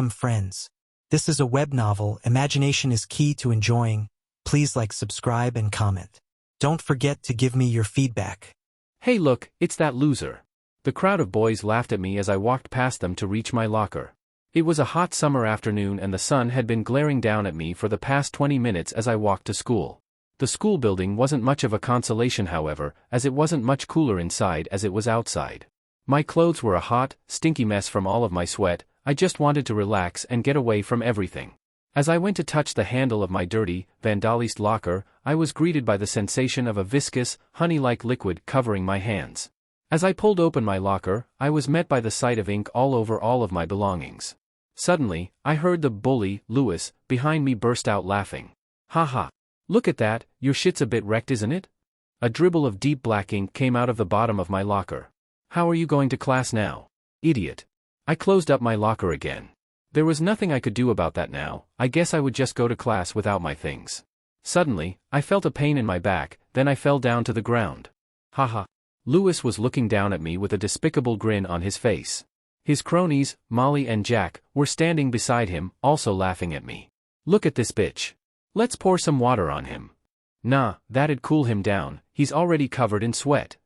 Welcome friends. This is a web novel. Imagination is key to enjoying. Please like, subscribe, and comment. Don't forget to give me your feedback. Hey look, it's that loser. The crowd of boys laughed at me as I walked past them to reach my locker. It was a hot summer afternoon and the sun had been glaring down at me for the past 20 minutes as I walked to school. The school building wasn't much of a consolation, however, as it wasn't much cooler inside as it was outside. My clothes were a hot, stinky mess from all of my sweat. I just wanted to relax and get away from everything. As I went to touch the handle of my dirty, vandalized locker, I was greeted by the sensation of a viscous, honey-like liquid covering my hands. As I pulled open my locker, I was met by the sight of ink all over all of my belongings. Suddenly, I heard the bully, Lewis, behind me burst out laughing. Haha. Look at that, your shit's a bit wrecked, isn't it? A dribble of deep black ink came out of the bottom of my locker. How are you going to class now? Idiot. I closed up my locker again. There was nothing I could do about that now. I guess I would just go to class without my things. Suddenly, I felt a pain in my back, then I fell down to the ground. Haha. Lewis was looking down at me with a despicable grin on his face. His cronies, Molly and Jack, were standing beside him, also laughing at me. Look at this bitch. Let's pour some water on him. Nah, that'd cool him down, he's already covered in sweat.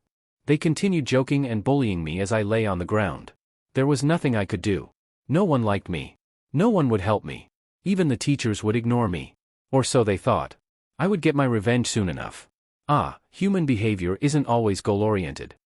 They continued joking and bullying me as I lay on the ground. There was nothing I could do. No one liked me. No one would help me. Even the teachers would ignore me. Or so they thought. I would get my revenge soon enough. Ah, human behavior isn't always goal-oriented.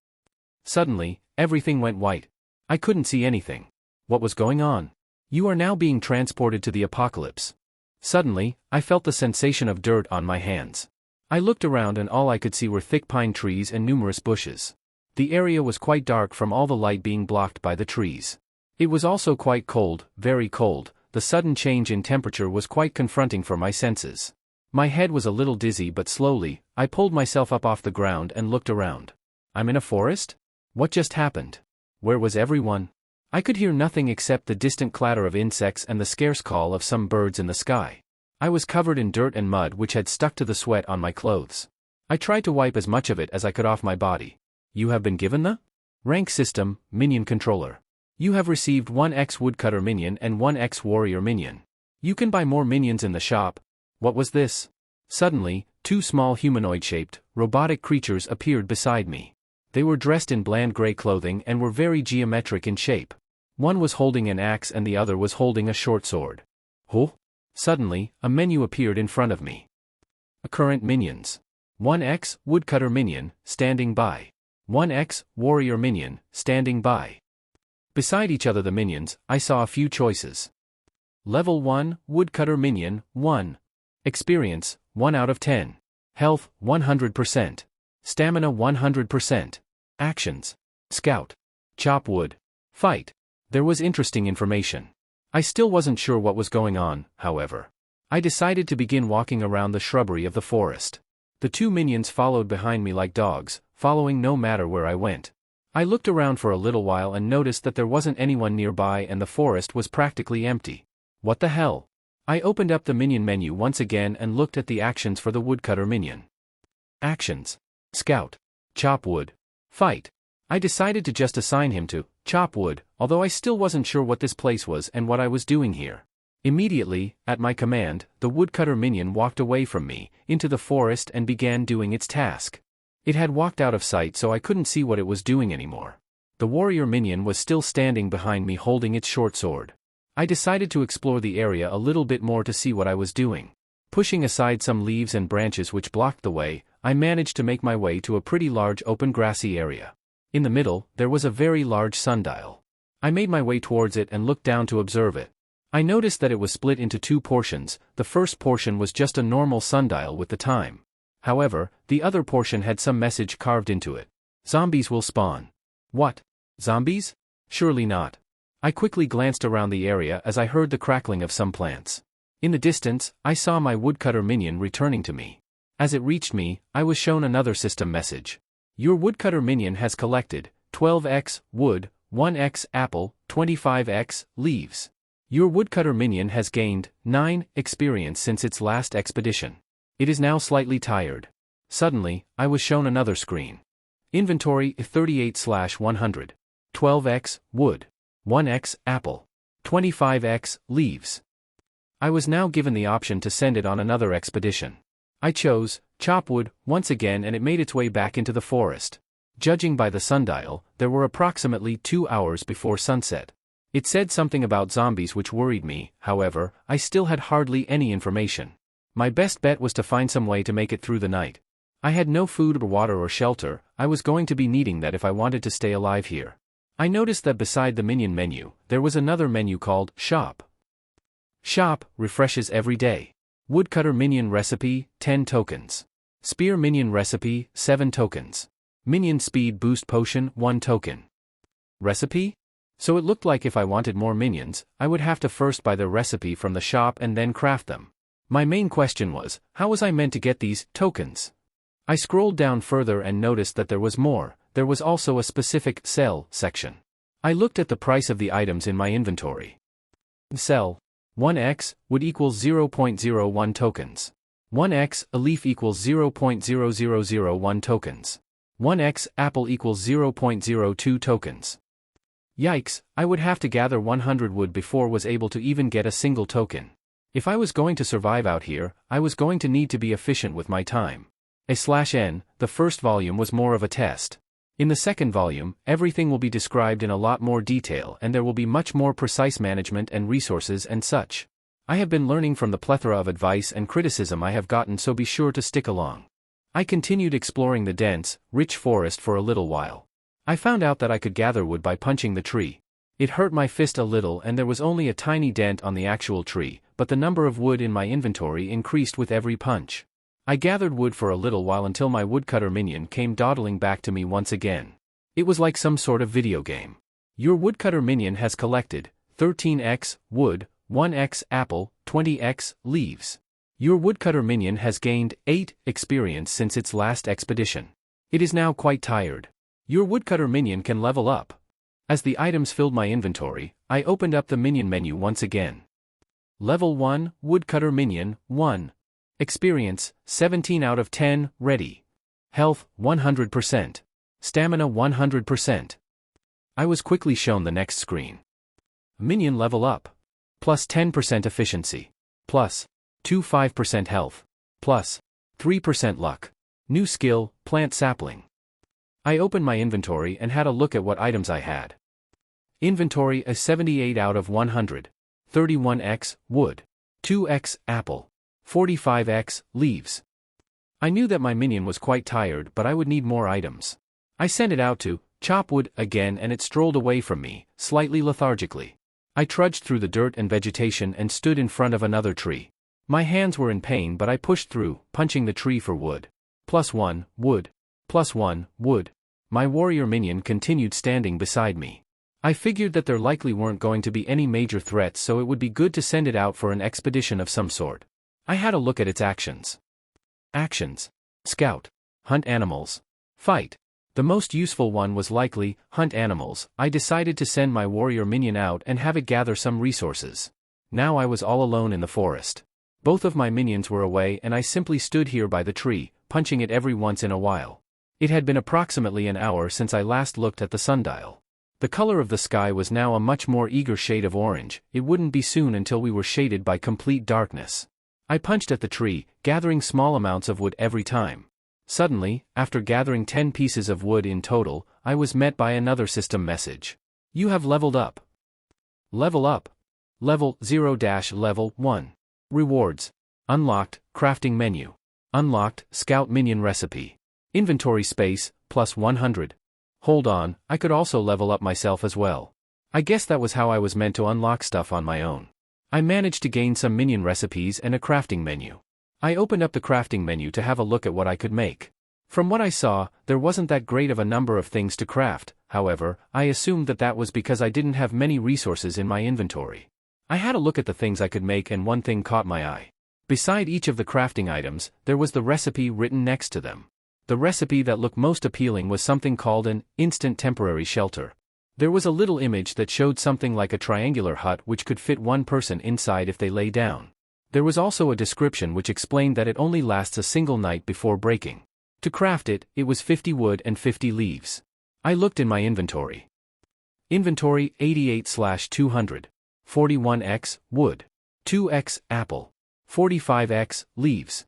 Suddenly, everything went white. I couldn't see anything. What was going on? You are now being transported to the apocalypse. Suddenly, I felt the sensation of dirt on my hands. I looked around and all I could see were thick pine trees and numerous bushes. The area was quite dark from all the light being blocked by the trees. It was also quite cold, very cold. The sudden change in temperature was quite confronting for my senses. My head was a little dizzy, but slowly, I pulled myself up off the ground and looked around. I'm in a forest? What just happened? Where was everyone? I could hear nothing except the distant clatter of insects and the scarce call of some birds in the sky. I was covered in dirt and mud which had stuck to the sweat on my clothes. I tried to wipe as much of it as I could off my body. You have been given the rank system, Minion Controller. You have received 1x Woodcutter Minion and 1x Warrior Minion. You can buy more minions in the shop. What was this? Suddenly, two small humanoid-shaped, robotic creatures appeared beside me. They were dressed in bland gray clothing and were very geometric in shape. One was holding an axe and the other was holding a short sword. Huh? Suddenly, a menu appeared in front of me. Current minions. 1x Woodcutter Minion, standing by. 1x Warrior Minion, standing by. Beside each other the minions, I saw a few choices. Level 1, Woodcutter Minion, 1. Experience, 1 out of 10. Health, 100%. Stamina 100%. Actions. Scout. Chop wood. Fight. There was interesting information. I still wasn't sure what was going on, however. I decided to begin walking around the shrubbery of the forest. The two minions followed behind me like dogs, following no matter where I went. I looked around for a little while and noticed that there wasn't anyone nearby and the forest was practically empty. What the hell? I opened up the minion menu once again and looked at the actions for the Woodcutter Minion. Actions. Scout. Chop wood. Fight. I decided to just assign him to chop wood, although I still wasn't sure what this place was and what I was doing here. Immediately, at my command, the Woodcutter Minion walked away from me, into the forest and began doing its task. It had walked out of sight so I couldn't see what it was doing anymore. The Warrior Minion was still standing behind me holding its short sword. I decided to explore the area a little bit more to see what I was doing. Pushing aside some leaves and branches which blocked the way, I managed to make my way to a pretty large open grassy area. In the middle, there was a very large sundial. I made my way towards it and looked down to observe it. I noticed that it was split into two portions. The first portion was just a normal sundial with the time. However, the other portion had some message carved into it. Zombies will spawn. What? Zombies? Surely not. I quickly glanced around the area as I heard the crackling of some plants. In the distance, I saw my Woodcutter Minion returning to me. As it reached me, I was shown another system message. Your Woodcutter Minion has collected 12x wood, 1x apple, 25x leaves. Your Woodcutter Minion has gained 9 experience since its last expedition. It is now slightly tired. Suddenly, I was shown another screen. Inventory 38/100. 12x wood. 1x apple. 25x leaves. I was now given the option to send it on another expedition. I chose chop wood once again, and it made its way back into the forest. Judging by the sundial, there were approximately 2 hours before sunset. It said something about zombies which worried me. However, I still had hardly any information. My best bet was to find some way to make it through the night. I had no food or water or shelter. I was going to be needing that if I wanted to stay alive here. I noticed that beside the Minion menu, there was another menu called Shop. Shop refreshes every day. Woodcutter Minion recipe, 10 tokens. Spear Minion recipe, 7 tokens. Minion Speed Boost Potion, 1 token. Recipe? So it looked like if I wanted more minions, I would have to first buy the recipe from the shop and then craft them. My main question was, how was I meant to get these tokens? I scrolled down further and noticed that there was more. There was also a specific sell section. I looked at the price of the items in my inventory. Sell. 1x would equals 0.01 tokens. 1x a leaf equals 0.0001 tokens. 1x apple equals 0.02 tokens. Yikes, I would have to gather 100 wood before was able to even get a single token. If I was going to survive out here, I was going to need to be efficient with my time. /n, the first volume was more of a test. In the second volume, everything will be described in a lot more detail and there will be much more precise management and resources and such. I have been learning from the plethora of advice and criticism I have gotten, so be sure to stick along. I continued exploring the dense, rich forest for a little while. I found out that I could gather wood by punching the tree. It hurt my fist a little and there was only a tiny dent on the actual tree, but the number of wood in my inventory increased with every punch. I gathered wood for a little while until my Woodcutter Minion came dawdling back to me once again. It was like some sort of video game. Your Woodcutter Minion has collected 13x wood, 1x apple, 20x leaves. Your Woodcutter Minion has gained 8 experience since its last expedition. It is now quite tired. Your Woodcutter Minion can level up. As the items filled my inventory, I opened up the Minion menu once again. Level 1, Woodcutter Minion, 1. Experience, 17 out of 10, ready. Health, 100%. Stamina 100%. I was quickly shown the next screen. Minion level up. Plus 10% efficiency. Plus 25% health. Plus 3% luck. New skill, plant sapling. I opened my inventory and had a look at what items I had. Inventory a 78 out of 100. 31x wood. 2x apple. 45x leaves. I knew that my minion was quite tired, but I would need more items. I sent it out to chop wood again and it strolled away from me, slightly lethargically. I trudged through the dirt and vegetation and stood in front of another tree. My hands were in pain, but I pushed through, punching the tree for wood. +1 wood. +1 wood. My warrior minion continued standing beside me. I figured that there likely weren't going to be any major threats, so it would be good to send it out for an expedition of some sort. I had a look at its actions. Actions. Scout. Hunt animals. Fight. The most useful one was likely hunt animals. I decided to send my warrior minion out and have it gather some resources. Now I was all alone in the forest. Both of my minions were away and I simply stood here by the tree, punching it every once in a while. It had been approximately an hour since I last looked at the sundial. The color of the sky was now a much more eager shade of orange. It wouldn't be soon until we were shaded by complete darkness. I punched at the tree, gathering small amounts of wood every time. Suddenly, after gathering 10 pieces of wood in total, I was met by another system message. You have leveled up. Level up. Level 0-level 1. Rewards. Unlocked, crafting menu. Unlocked, scout minion recipe. Inventory space, plus 100. Hold on, I could also level up myself as well. I guess that was how I was meant to unlock stuff on my own. I managed to gain some minion recipes and a crafting menu. I opened up the crafting menu to have a look at what I could make. From what I saw, there wasn't that great of a number of things to craft. However, I assumed that that was because I didn't have many resources in my inventory. I had a look at the things I could make and one thing caught my eye. Beside each of the crafting items, there was the recipe written next to them. The recipe that looked most appealing was something called an instant temporary shelter. There was a little image that showed something like a triangular hut which could fit one person inside if they lay down. There was also a description which explained that it only lasts a single night before breaking. To craft it, it was 50 wood and 50 leaves. I looked in my inventory. Inventory 88/200. 41x, wood. 2x, apple. 45x, leaves.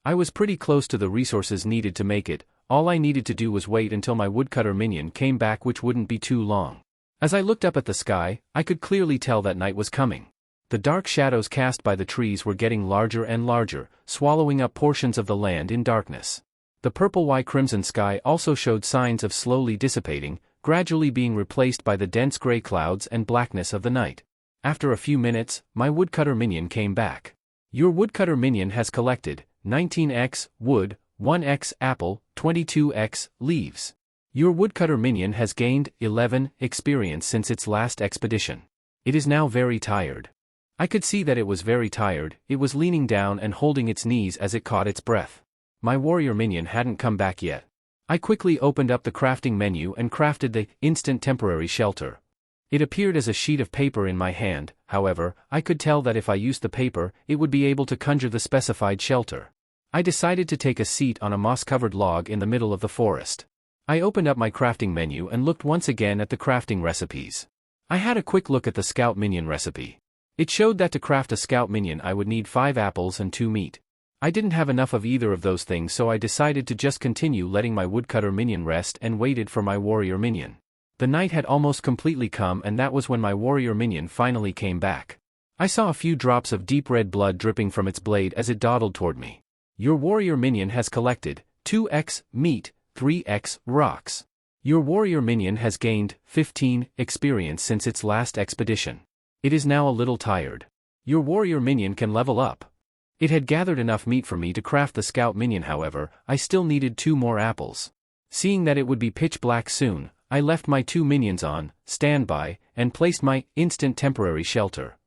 I was pretty close to the resources needed to make it. All I needed to do was wait until my woodcutter minion came back, which wouldn't be too long. As I looked up at the sky, I could clearly tell that night was coming. The dark shadows cast by the trees were getting larger and larger, swallowing up portions of the land in darkness. The purple-crimson sky also showed signs of slowly dissipating, gradually being replaced by the dense gray clouds and blackness of the night. After a few minutes, my woodcutter minion came back. Your woodcutter minion has collected 19x, wood, 1x, apple, 22x, leaves. Your woodcutter minion has gained 11 experience since its last expedition. It is now very tired. I could see that it was very tired. It was leaning down and holding its knees as it caught its breath. My warrior minion hadn't come back yet. I quickly opened up the crafting menu and crafted the instant temporary shelter. It appeared as a sheet of paper in my hand. However, I could tell that if I used the paper, it would be able to conjure the specified shelter. I decided to take a seat on a moss-covered log in the middle of the forest. I opened up my crafting menu and looked once again at the crafting recipes. I had a quick look at the scout minion recipe. It showed that to craft a scout minion I would need 5 apples and 2 meat. I didn't have enough of either of those things, so I decided to just continue letting my woodcutter minion rest and waited for my warrior minion. The night had almost completely come, and that was when my warrior minion finally came back. I saw a few drops of deep red blood dripping from its blade as it dawdled toward me. Your warrior minion has collected 2x meat, 3x rocks. Your warrior minion has gained 15 experience since its last expedition. It is now a little tired. Your warrior minion can level up. It had gathered enough meat for me to craft the scout minion. However, I still needed 2 more apples. Seeing that it would be pitch black soon, I left my 2 minions on standby and placed my instant temporary shelter.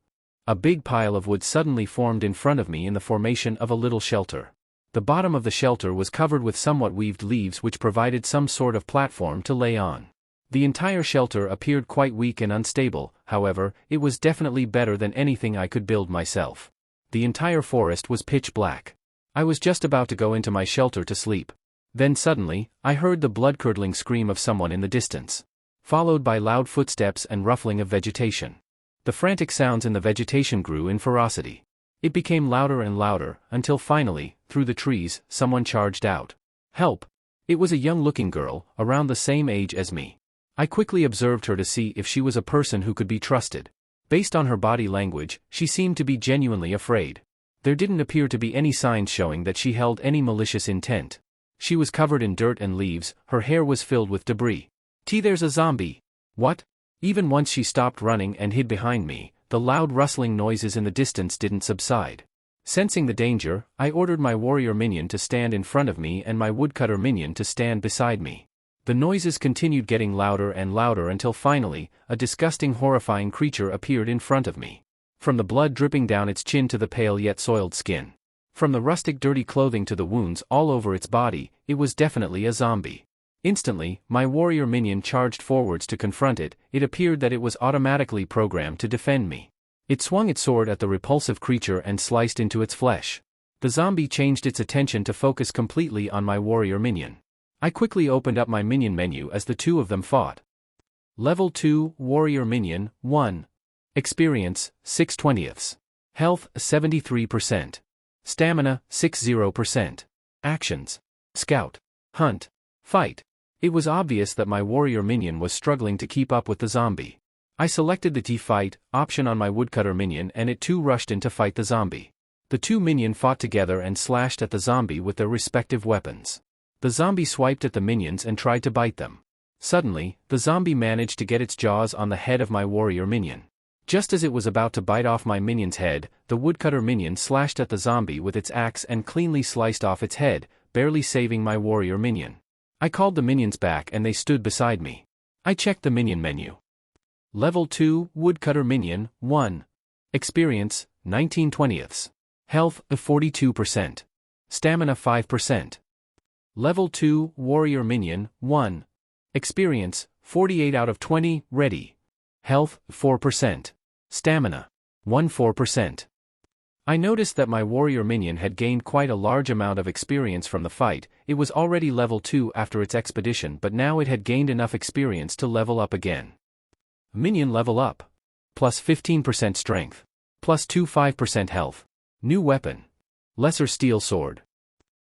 A big pile of wood suddenly formed in front of me in the formation of a little shelter. The bottom of the shelter was covered with somewhat weaved leaves which provided some sort of platform to lay on. The entire shelter appeared quite weak and unstable. However, it was definitely better than anything I could build myself. The entire forest was pitch black. I was just about to go into my shelter to sleep. Then suddenly, I heard the blood-curdling scream of someone in the distance, followed by loud footsteps and ruffling of vegetation. The frantic sounds in the vegetation grew in ferocity. It became louder and louder, until finally, through the trees, someone charged out. Help! It was a young-looking girl, around the same age as me. I quickly observed her to see if she was a person who could be trusted. Based on her body language, she seemed to be genuinely afraid. There didn't appear to be any signs showing that she held any malicious intent. She was covered in dirt and leaves, her hair was filled with debris. There's a zombie! What? Even once she stopped running and hid behind me, the loud rustling noises in the distance didn't subside. Sensing the danger, I ordered my warrior minion to stand in front of me and my woodcutter minion to stand beside me. The noises continued getting louder and louder until finally, a disgusting, horrifying creature appeared in front of me. From the blood dripping down its chin to the pale yet soiled skin, from the rustic dirty clothing to the wounds all over its body, it was definitely a zombie. Instantly, my warrior minion charged forwards to confront it. It appeared that it was automatically programmed to defend me. It swung its sword at the repulsive creature and sliced into its flesh. The zombie changed its attention to focus completely on my warrior minion. I quickly opened up my minion menu as the two of them fought. Level 2, Warrior Minion, 1. Experience, 6/20. Health, 73%. Stamina, 60%. Actions: Scout, Hunt, Fight. It was obvious that my warrior minion was struggling to keep up with the zombie. I selected the T-Fight option on my woodcutter minion and it too rushed in to fight the zombie. The two minions fought together and slashed at the zombie with their respective weapons. The zombie swiped at the minions and tried to bite them. Suddenly, the zombie managed to get its jaws on the head of my warrior minion. Just as it was about to bite off my minion's head, the woodcutter minion slashed at the zombie with its axe and cleanly sliced off its head, barely saving my warrior minion. I called the minions back and they stood beside me. I checked the minion menu. Level 2, Woodcutter Minion, 1. Experience, 19/20. Health, 42%. Stamina 5%. Level 2, Warrior Minion, 1. Experience, 48 out of 20, ready. Health, 4%. Stamina, 14%. I noticed that my warrior minion had gained quite a large amount of experience from the fight. It was already level 2 after its expedition, but now it had gained enough experience to level up again. Minion level up. plus 15% strength, plus 25% health. New weapon. Lesser steel sword.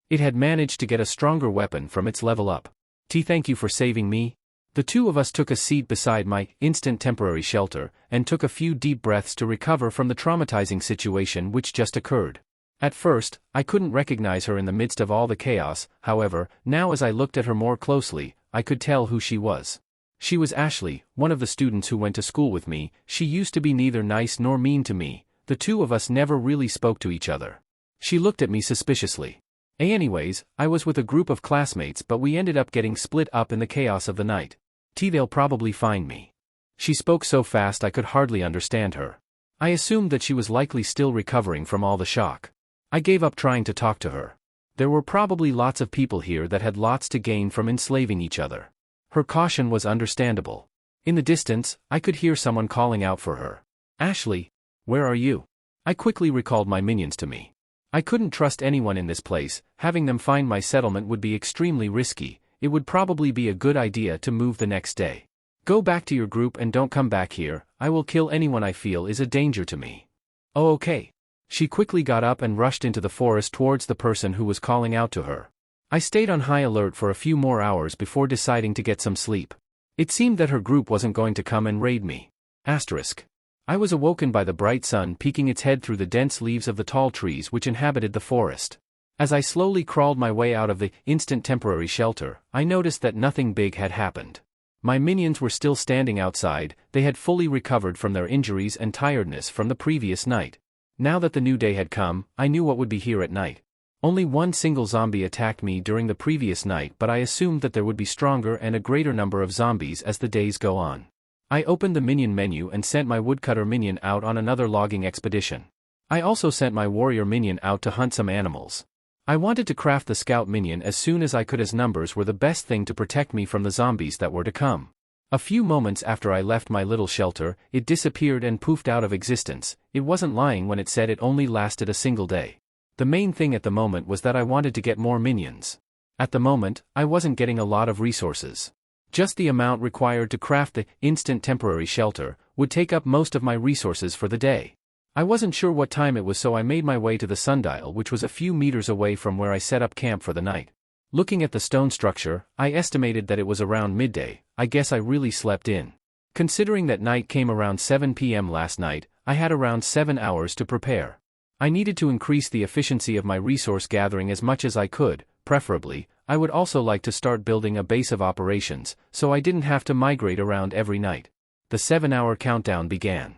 It had managed to get a stronger weapon from its level up. Thank you for saving me. The two of us took a seat beside my instant temporary shelter and took a few deep breaths to recover from the traumatizing situation which just occurred. At first, I couldn't recognize her in the midst of all the chaos. However, now as I looked at her more closely, I could tell who she was. She was Ashley, one of the students who went to school with me. She used to be neither nice nor mean to me. The two of us never really spoke to each other. She looked at me suspiciously. Anyways, I was with a group of classmates, but we ended up getting split up in the chaos of the night. They'll probably find me. She spoke so fast I could hardly understand her. I assumed that she was likely still recovering from all the shock. I gave up trying to talk to her. There were probably lots of people here that had lots to gain from enslaving each other. Her caution was understandable. In the distance, I could hear someone calling out for her. Ashley, where are you? I quickly recalled my minions to me. I couldn't trust anyone in this place. Having them find my settlement would be extremely risky. It would probably be a good idea to move the next day. Go back to your group and don't come back here. I will kill anyone I feel is a danger to me. Oh, okay. She quickly got up and rushed into the forest towards the person who was calling out to her. I stayed on high alert for a few more hours before deciding to get some sleep. It seemed that her group wasn't going to come and raid me. I was awoken by the bright sun peeking its head through the dense leaves of the tall trees which inhabited the forest. As I slowly crawled my way out of the instant temporary shelter, I noticed that nothing big had happened. My minions were still standing outside. They had fully recovered from their injuries and tiredness from the previous night. Now that the new day had come, I knew what would be here at night. Only one single zombie attacked me during the previous night, but I assumed that there would be stronger and a greater number of zombies as the days go on. I opened the Minion menu and sent my Woodcutter Minion out on another logging expedition. I also sent my Warrior Minion out to hunt some animals. I wanted to craft the Scout Minion as soon as I could, as numbers were the best thing to protect me from the zombies that were to come. A few moments after I left my little shelter, it disappeared and poofed out of existence. It wasn't lying when it said it only lasted a single day. The main thing at the moment was that I wanted to get more minions. At the moment, I wasn't getting a lot of resources. Just the amount required to craft the instant temporary shelter would take up most of my resources for the day. I wasn't sure what time it was, so I made my way to the sundial, which was a few meters away from where I set up camp for the night. Looking at the stone structure, I estimated that it was around midday. I guess I really slept in. Considering that night came around 7 p.m. last night, I had around 7 hours to prepare. I needed to increase the efficiency of my resource gathering as much as I could. Preferably, I would also like to start building a base of operations, so I didn't have to migrate around every night. The 7-hour countdown began.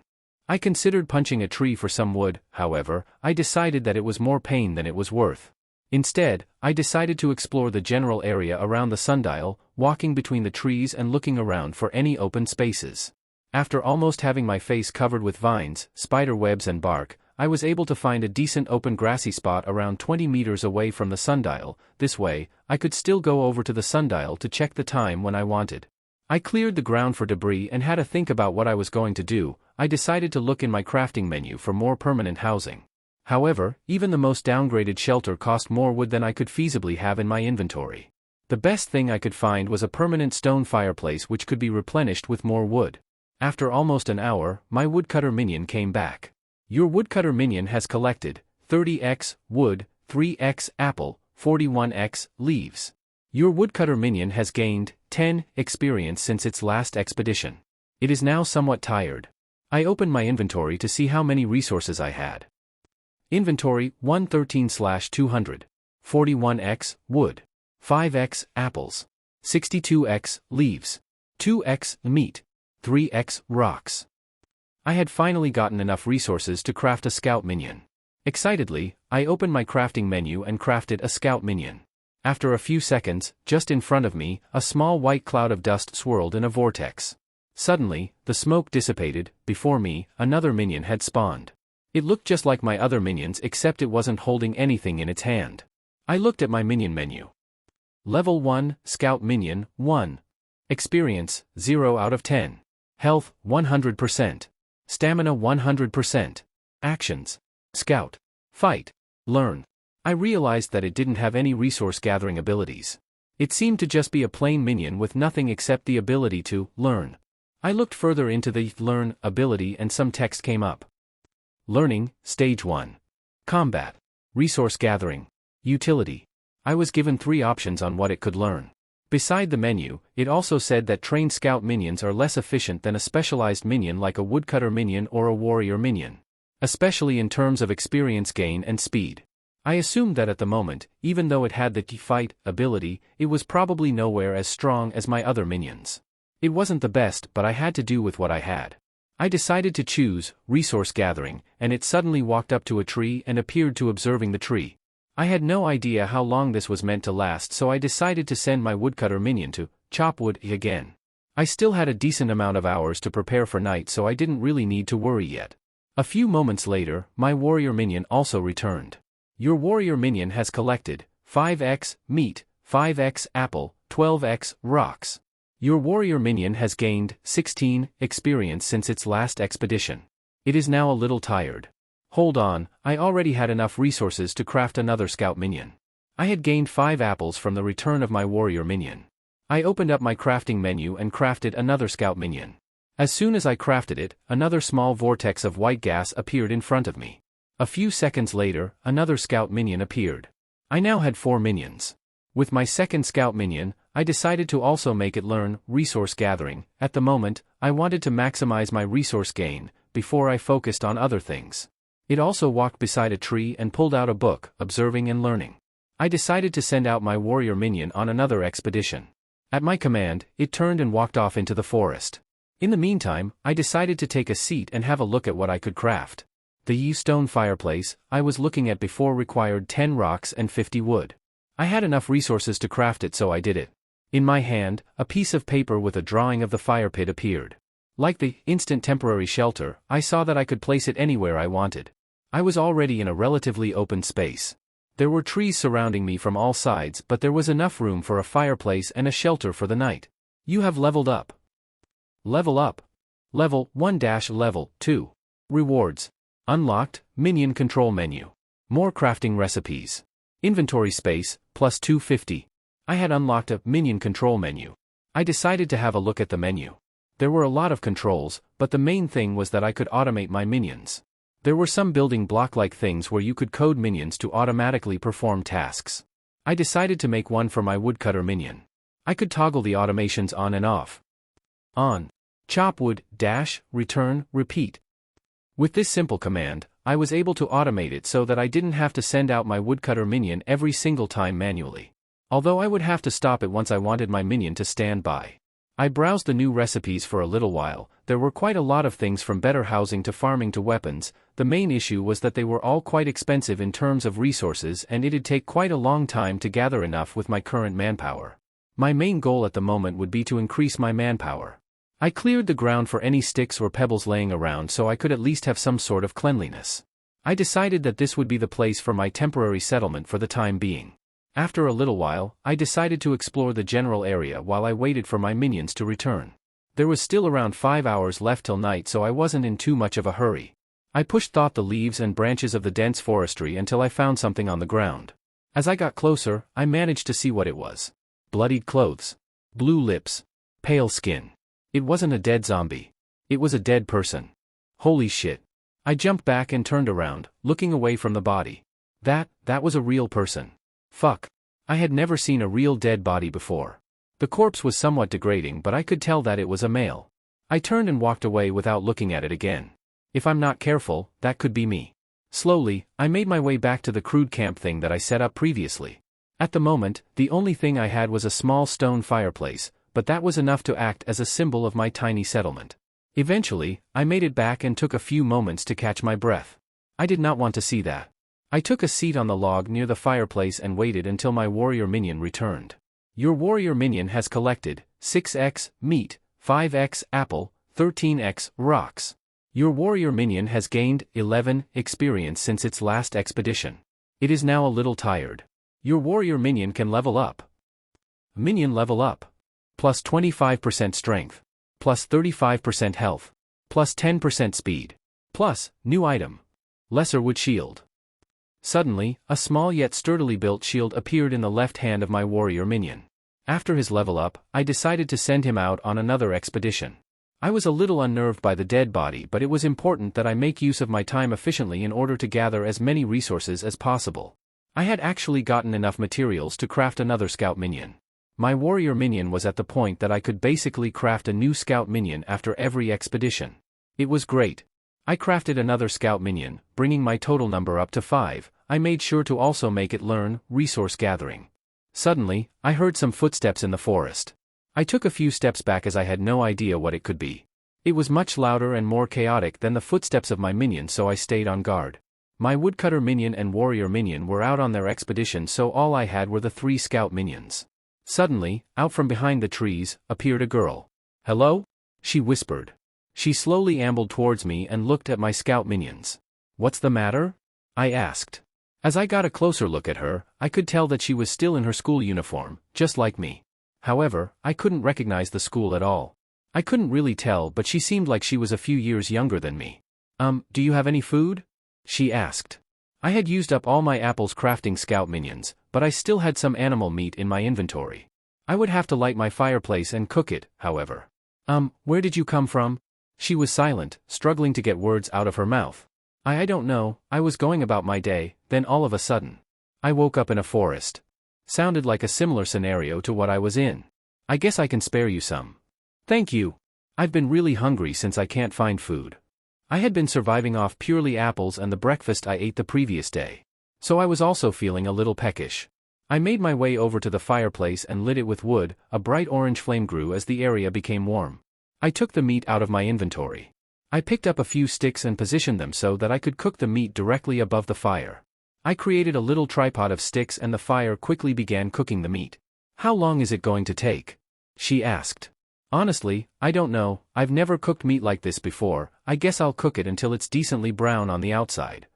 I considered punching a tree for some wood. However, I decided that it was more pain than it was worth. Instead, I decided to explore the general area around the sundial, walking between the trees and looking around for any open spaces. After almost having my face covered with vines, spider webs and bark, I was able to find a decent open grassy spot around 20 meters away from the sundial. This way, I could still go over to the sundial to check the time when I wanted. I cleared the ground for debris and had to think about what I was going to do. I decided to look in my crafting menu for more permanent housing. However, even the most downgraded shelter cost more wood than I could feasibly have in my inventory. The best thing I could find was a permanent stone fireplace which could be replenished with more wood. After almost an hour, my Woodcutter Minion came back. Your Woodcutter Minion has collected 30x wood, 3x apple, 41x leaves. Your Woodcutter Minion has gained 10 experience since its last expedition. It is now somewhat tired. I opened my inventory to see how many resources I had. Inventory 113/200. 41x wood. 5x apples. 62x leaves. 2x meat. 3x rocks. I had finally gotten enough resources to craft a Scout Minion. Excitedly, I opened my crafting menu and crafted a Scout Minion. After a few seconds, just in front of me, a small white cloud of dust swirled in a vortex. Suddenly, the smoke dissipated. Before me, another minion had spawned. It looked just like my other minions, except it wasn't holding anything in its hand. I looked at my minion menu. Level 1, Scout Minion, 1. Experience, 0 out of 10. Health, 100%. Stamina, 100%. Actions. Scout. Fight. Learn. I realized that it didn't have any resource gathering abilities. It seemed to just be a plain minion with nothing except the ability to learn. I looked further into the Learn ability and some text came up. Learning, Stage 1. Combat. Resource Gathering. Utility. I was given 3 options on what it could learn. Beside the menu, it also said that trained scout minions are less efficient than a specialized minion like a Woodcutter Minion or a Warrior Minion, especially in terms of experience gain and speed. I assumed that at the moment, even though it had the Fight ability, it was probably nowhere as strong as my other minions. It wasn't the best, but I had to do with what I had. I decided to choose Resource Gathering, and it suddenly walked up to a tree and appeared to observing the tree. I had no idea how long this was meant to last, so I decided to send my Woodcutter Minion to chop wood again. I still had a decent amount of hours to prepare for night, so I didn't really need to worry yet. A few moments later, my Warrior Minion also returned. Your Warrior Minion has collected 5x meat, 5x apple, 12x rocks. Your Warrior Minion has gained 16 experience since its last expedition. It is now a little tired. Hold on, I already had enough resources to craft another Scout Minion. I had gained 5 apples from the return of my Warrior Minion. I opened up my crafting menu and crafted another Scout Minion. As soon as I crafted it, another small vortex of white gas appeared in front of me. A few seconds later, another Scout Minion appeared. I now had 4 minions. With my second Scout Minion, I decided to also make it learn Resource Gathering. At the moment, I wanted to maximize my resource gain, before I focused on other things. It also walked beside a tree and pulled out a book, Observing and Learning. I decided to send out my Warrior Minion on another expedition. At my command, it turned and walked off into the forest. In the meantime, I decided to take a seat and have a look at what I could craft. The stone fireplace I was looking at before required 10 rocks and 50 wood. I had enough resources to craft it, so I did it. In my hand, a piece of paper with a drawing of the fire pit appeared. Like the instant temporary shelter, I saw that I could place it anywhere I wanted. I was already in a relatively open space. There were trees surrounding me from all sides, but there was enough room for a fireplace and a shelter for the night. You have leveled up. Level up. Level 1-Level 2. Rewards. Unlocked, Minion Control Menu. More crafting recipes. Inventory space, plus 250. I had unlocked a Minion Control Menu. I decided to have a look at the menu. There were a lot of controls, but the main thing was that I could automate my minions. There were some building block-like things where you could code minions to automatically perform tasks. I decided to make one for my Woodcutter Minion. I could toggle the automations on and off. On. Chop wood, dash, return, repeat. With this simple command, I was able to automate it so that I didn't have to send out my Woodcutter Minion every single time manually. Although I would have to stop it once I wanted my minion to stand by. I browsed the new recipes for a little while. There were quite a lot of things from better housing to farming to weapons. The main issue was that they were all quite expensive in terms of resources, and it'd take quite a long time to gather enough with my current manpower. My main goal at the moment would be to increase my manpower. I cleared the ground for any sticks or pebbles laying around so I could at least have some sort of cleanliness. I decided that this would be the place for my temporary settlement for the time being. After a little while, I decided to explore the general area while I waited for my minions to return. There was still around 5 hours left till night, so I wasn't in too much of a hurry. I pushed through the leaves and branches of the dense forestry until I found something on the ground. As I got closer, I managed to see what it was. Bloodied clothes. Blue lips. Pale skin. It wasn't a dead zombie. It was a dead person. Holy shit. I jumped back and turned around, looking away from the body. That was a real person. Fuck. I had never seen a real dead body before. The corpse was somewhat degrading, but I could tell that it was a male. I turned and walked away without looking at it again. If I'm not careful, that could be me. Slowly, I made my way back to the crude camp thing that I set up previously. At the moment, the only thing I had was a small stone fireplace, but that was enough to act as a symbol of my tiny settlement. Eventually, I made it back and took a few moments to catch my breath. I did not want to see that. I took a seat on the log near the fireplace and waited until my Warrior Minion returned. Your Warrior Minion has collected 6x meat, 5x apple, 13x rocks. Your Warrior Minion has gained 11 experience since its last expedition. It is now a little tired. Your Warrior Minion can level up. Minion level up. Plus 25% strength. Plus 35% health. Plus 10% speed. Plus, new item. Lesser wood shield. Suddenly, a small yet sturdily built shield appeared in the left hand of my Warrior Minion. After his level up, I decided to send him out on another expedition. I was a little unnerved by the dead body, but it was important that I make use of my time efficiently in order to gather as many resources as possible. I had actually gotten enough materials to craft another scout minion. My warrior minion was at the point that I could basically craft a new scout minion after every expedition. It was great. I crafted another scout minion, bringing my total number up to 5. I made sure to also make it learn resource gathering. Suddenly, I heard some footsteps in the forest. I took a few steps back as I had no idea what it could be. It was much louder and more chaotic than the footsteps of my minion, so I stayed on guard. My Woodcutter Minion and Warrior Minion were out on their expedition, so all I had were the 3 scout minions. Suddenly, out from behind the trees, appeared a girl. "Hello?" she whispered. She slowly ambled towards me and looked at my scout minions. "What's the matter?" I asked. As I got a closer look at her, I could tell that she was still in her school uniform, just like me. However, I couldn't recognize the school at all. I couldn't really tell, but she seemed like she was a few years younger than me. Do you have any food?" she asked. I had used up all my apples crafting scout minions, but I still had some animal meat in my inventory. I would have to light my fireplace and cook it, however. Where did you come from?" She was silent, struggling to get words out of her mouth. I don't know, I was going about my day, then all of a sudden, I woke up in a forest. Sounded like a similar scenario to what I was in. "I guess I can spare you some." "Thank you. I've been really hungry since I can't find food." I had been surviving off purely apples and the breakfast I ate the previous day. So I was also feeling a little peckish. I made my way over to the fireplace and lit it with wood. A bright orange flame grew as the area became warm. I took the meat out of my inventory. I picked up a few sticks and positioned them so that I could cook the meat directly above the fire. I created a little tripod of sticks and the fire quickly began cooking the meat. "How long is it going to take?" she asked. "Honestly, I don't know, I've never cooked meat like this before. I guess I'll cook it until it's decently brown on the outside."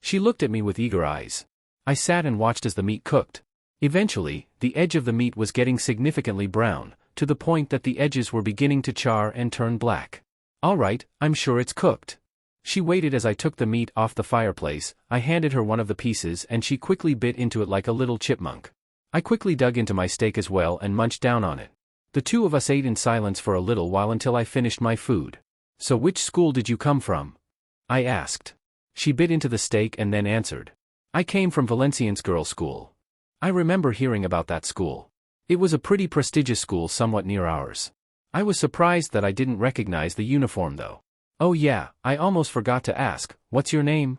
She looked at me with eager eyes. I sat and watched as the meat cooked. Eventually, the edge of the meat was getting significantly brown, to the point that the edges were beginning to char and turn black. "All right, I'm sure it's cooked." She waited as I took the meat off the fireplace. I handed her one of the pieces and she quickly bit into it like a little chipmunk. I quickly dug into my steak as well and munched down on it. The two of us ate in silence for a little while until I finished my food. "So which school did you come from?" I asked. She bit into the steak and then answered. "I came from Valenciennes Girls' School." I remember hearing about that school. It was a pretty prestigious school somewhat near ours. I was surprised that I didn't recognize the uniform though. "Oh yeah, I almost forgot to ask, what's your name?"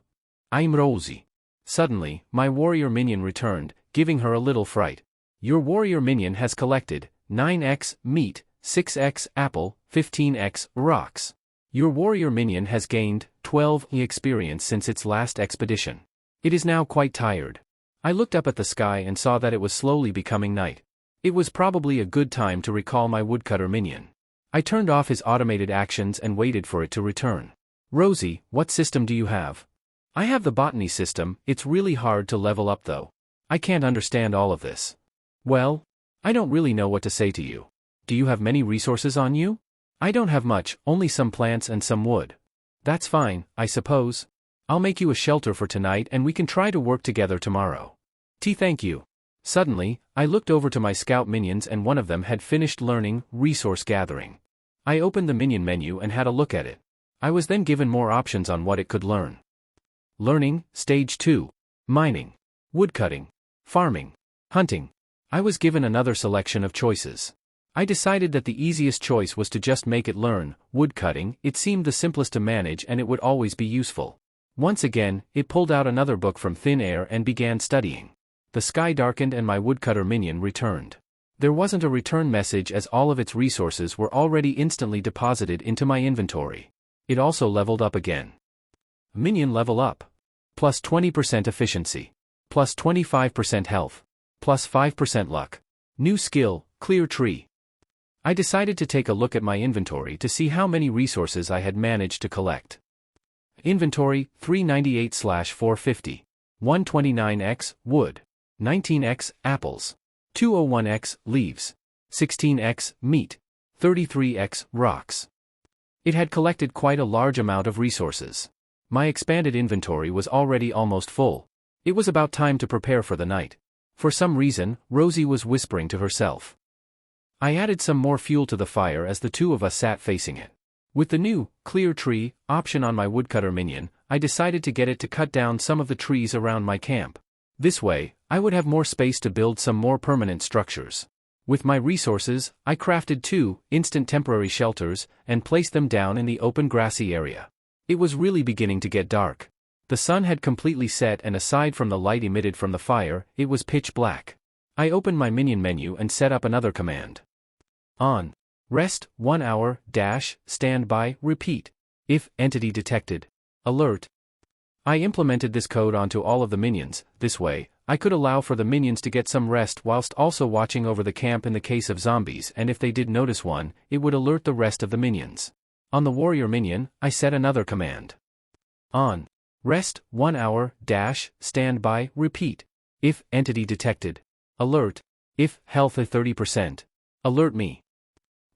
"I'm Rosie." Suddenly, my warrior minion returned, giving her a little fright. "Your warrior minion has collected 9x meat, 6x apple, 15x rocks. Your warrior minion has gained 12 experience since its last expedition. It is now quite tired." I looked up at the sky and saw that it was slowly becoming night. It was probably a good time to recall my woodcutter minion. I turned off his automated actions and waited for it to return. "Rosie, what system do you have?" "I have the botany system. It's really hard to level up though. I can't understand all of this." "Well, I don't really know what to say to you. Do you have many resources on you?" "I don't have much, only some plants and some wood." "That's fine, I suppose. I'll make you a shelter for tonight and we can try to work together tomorrow." Thank you." Suddenly, I looked over to my scout minions and one of them had finished learning resource gathering. I opened the minion menu and had a look at it. I was then given more options on what it could learn. Learning, Stage 2. Mining. Woodcutting. Farming. Hunting. I was given another selection of choices. I decided that the easiest choice was to just make it learn woodcutting. It seemed the simplest to manage and it would always be useful. Once again, it pulled out another book from thin air and began studying. The sky darkened and my woodcutter minion returned. There wasn't a return message as all of its resources were already instantly deposited into my inventory. It also leveled up again. Minion level up. Plus 20% efficiency. Plus 25% health. Plus 5% luck. New skill, clear tree. I decided to take a look at my inventory to see how many resources I had managed to collect. Inventory, 398/450. 129x, wood. 19x, apples. 201x, leaves. 16x, meat. 33x, rocks. It had collected quite a large amount of resources. My expanded inventory was already almost full. It was about time to prepare for the night. For some reason, Rosie was whispering to herself. I added some more fuel to the fire as the two of us sat facing it. With the new, clear tree, option on my Woodcutter Minion, I decided to get it to cut down some of the trees around my camp. This way, I would have more space to build some more permanent structures. With my resources, I crafted 2 instant temporary shelters and placed them down in the open grassy area. It was really beginning to get dark. The sun had completely set, and aside from the light emitted from the fire, it was pitch black. I opened my Minion menu and set up another command. On. Rest, 1 hour, standby, repeat. If entity detected. Alert. I implemented this code onto all of the minions. This way, I could allow for the minions to get some rest whilst also watching over the camp in the case of zombies, and if they did notice one, it would alert the rest of the minions. On the Warrior Minion, I set another command. On. Rest, 1 hour, standby, repeat. If entity detected. Alert. If health 30%. Alert me.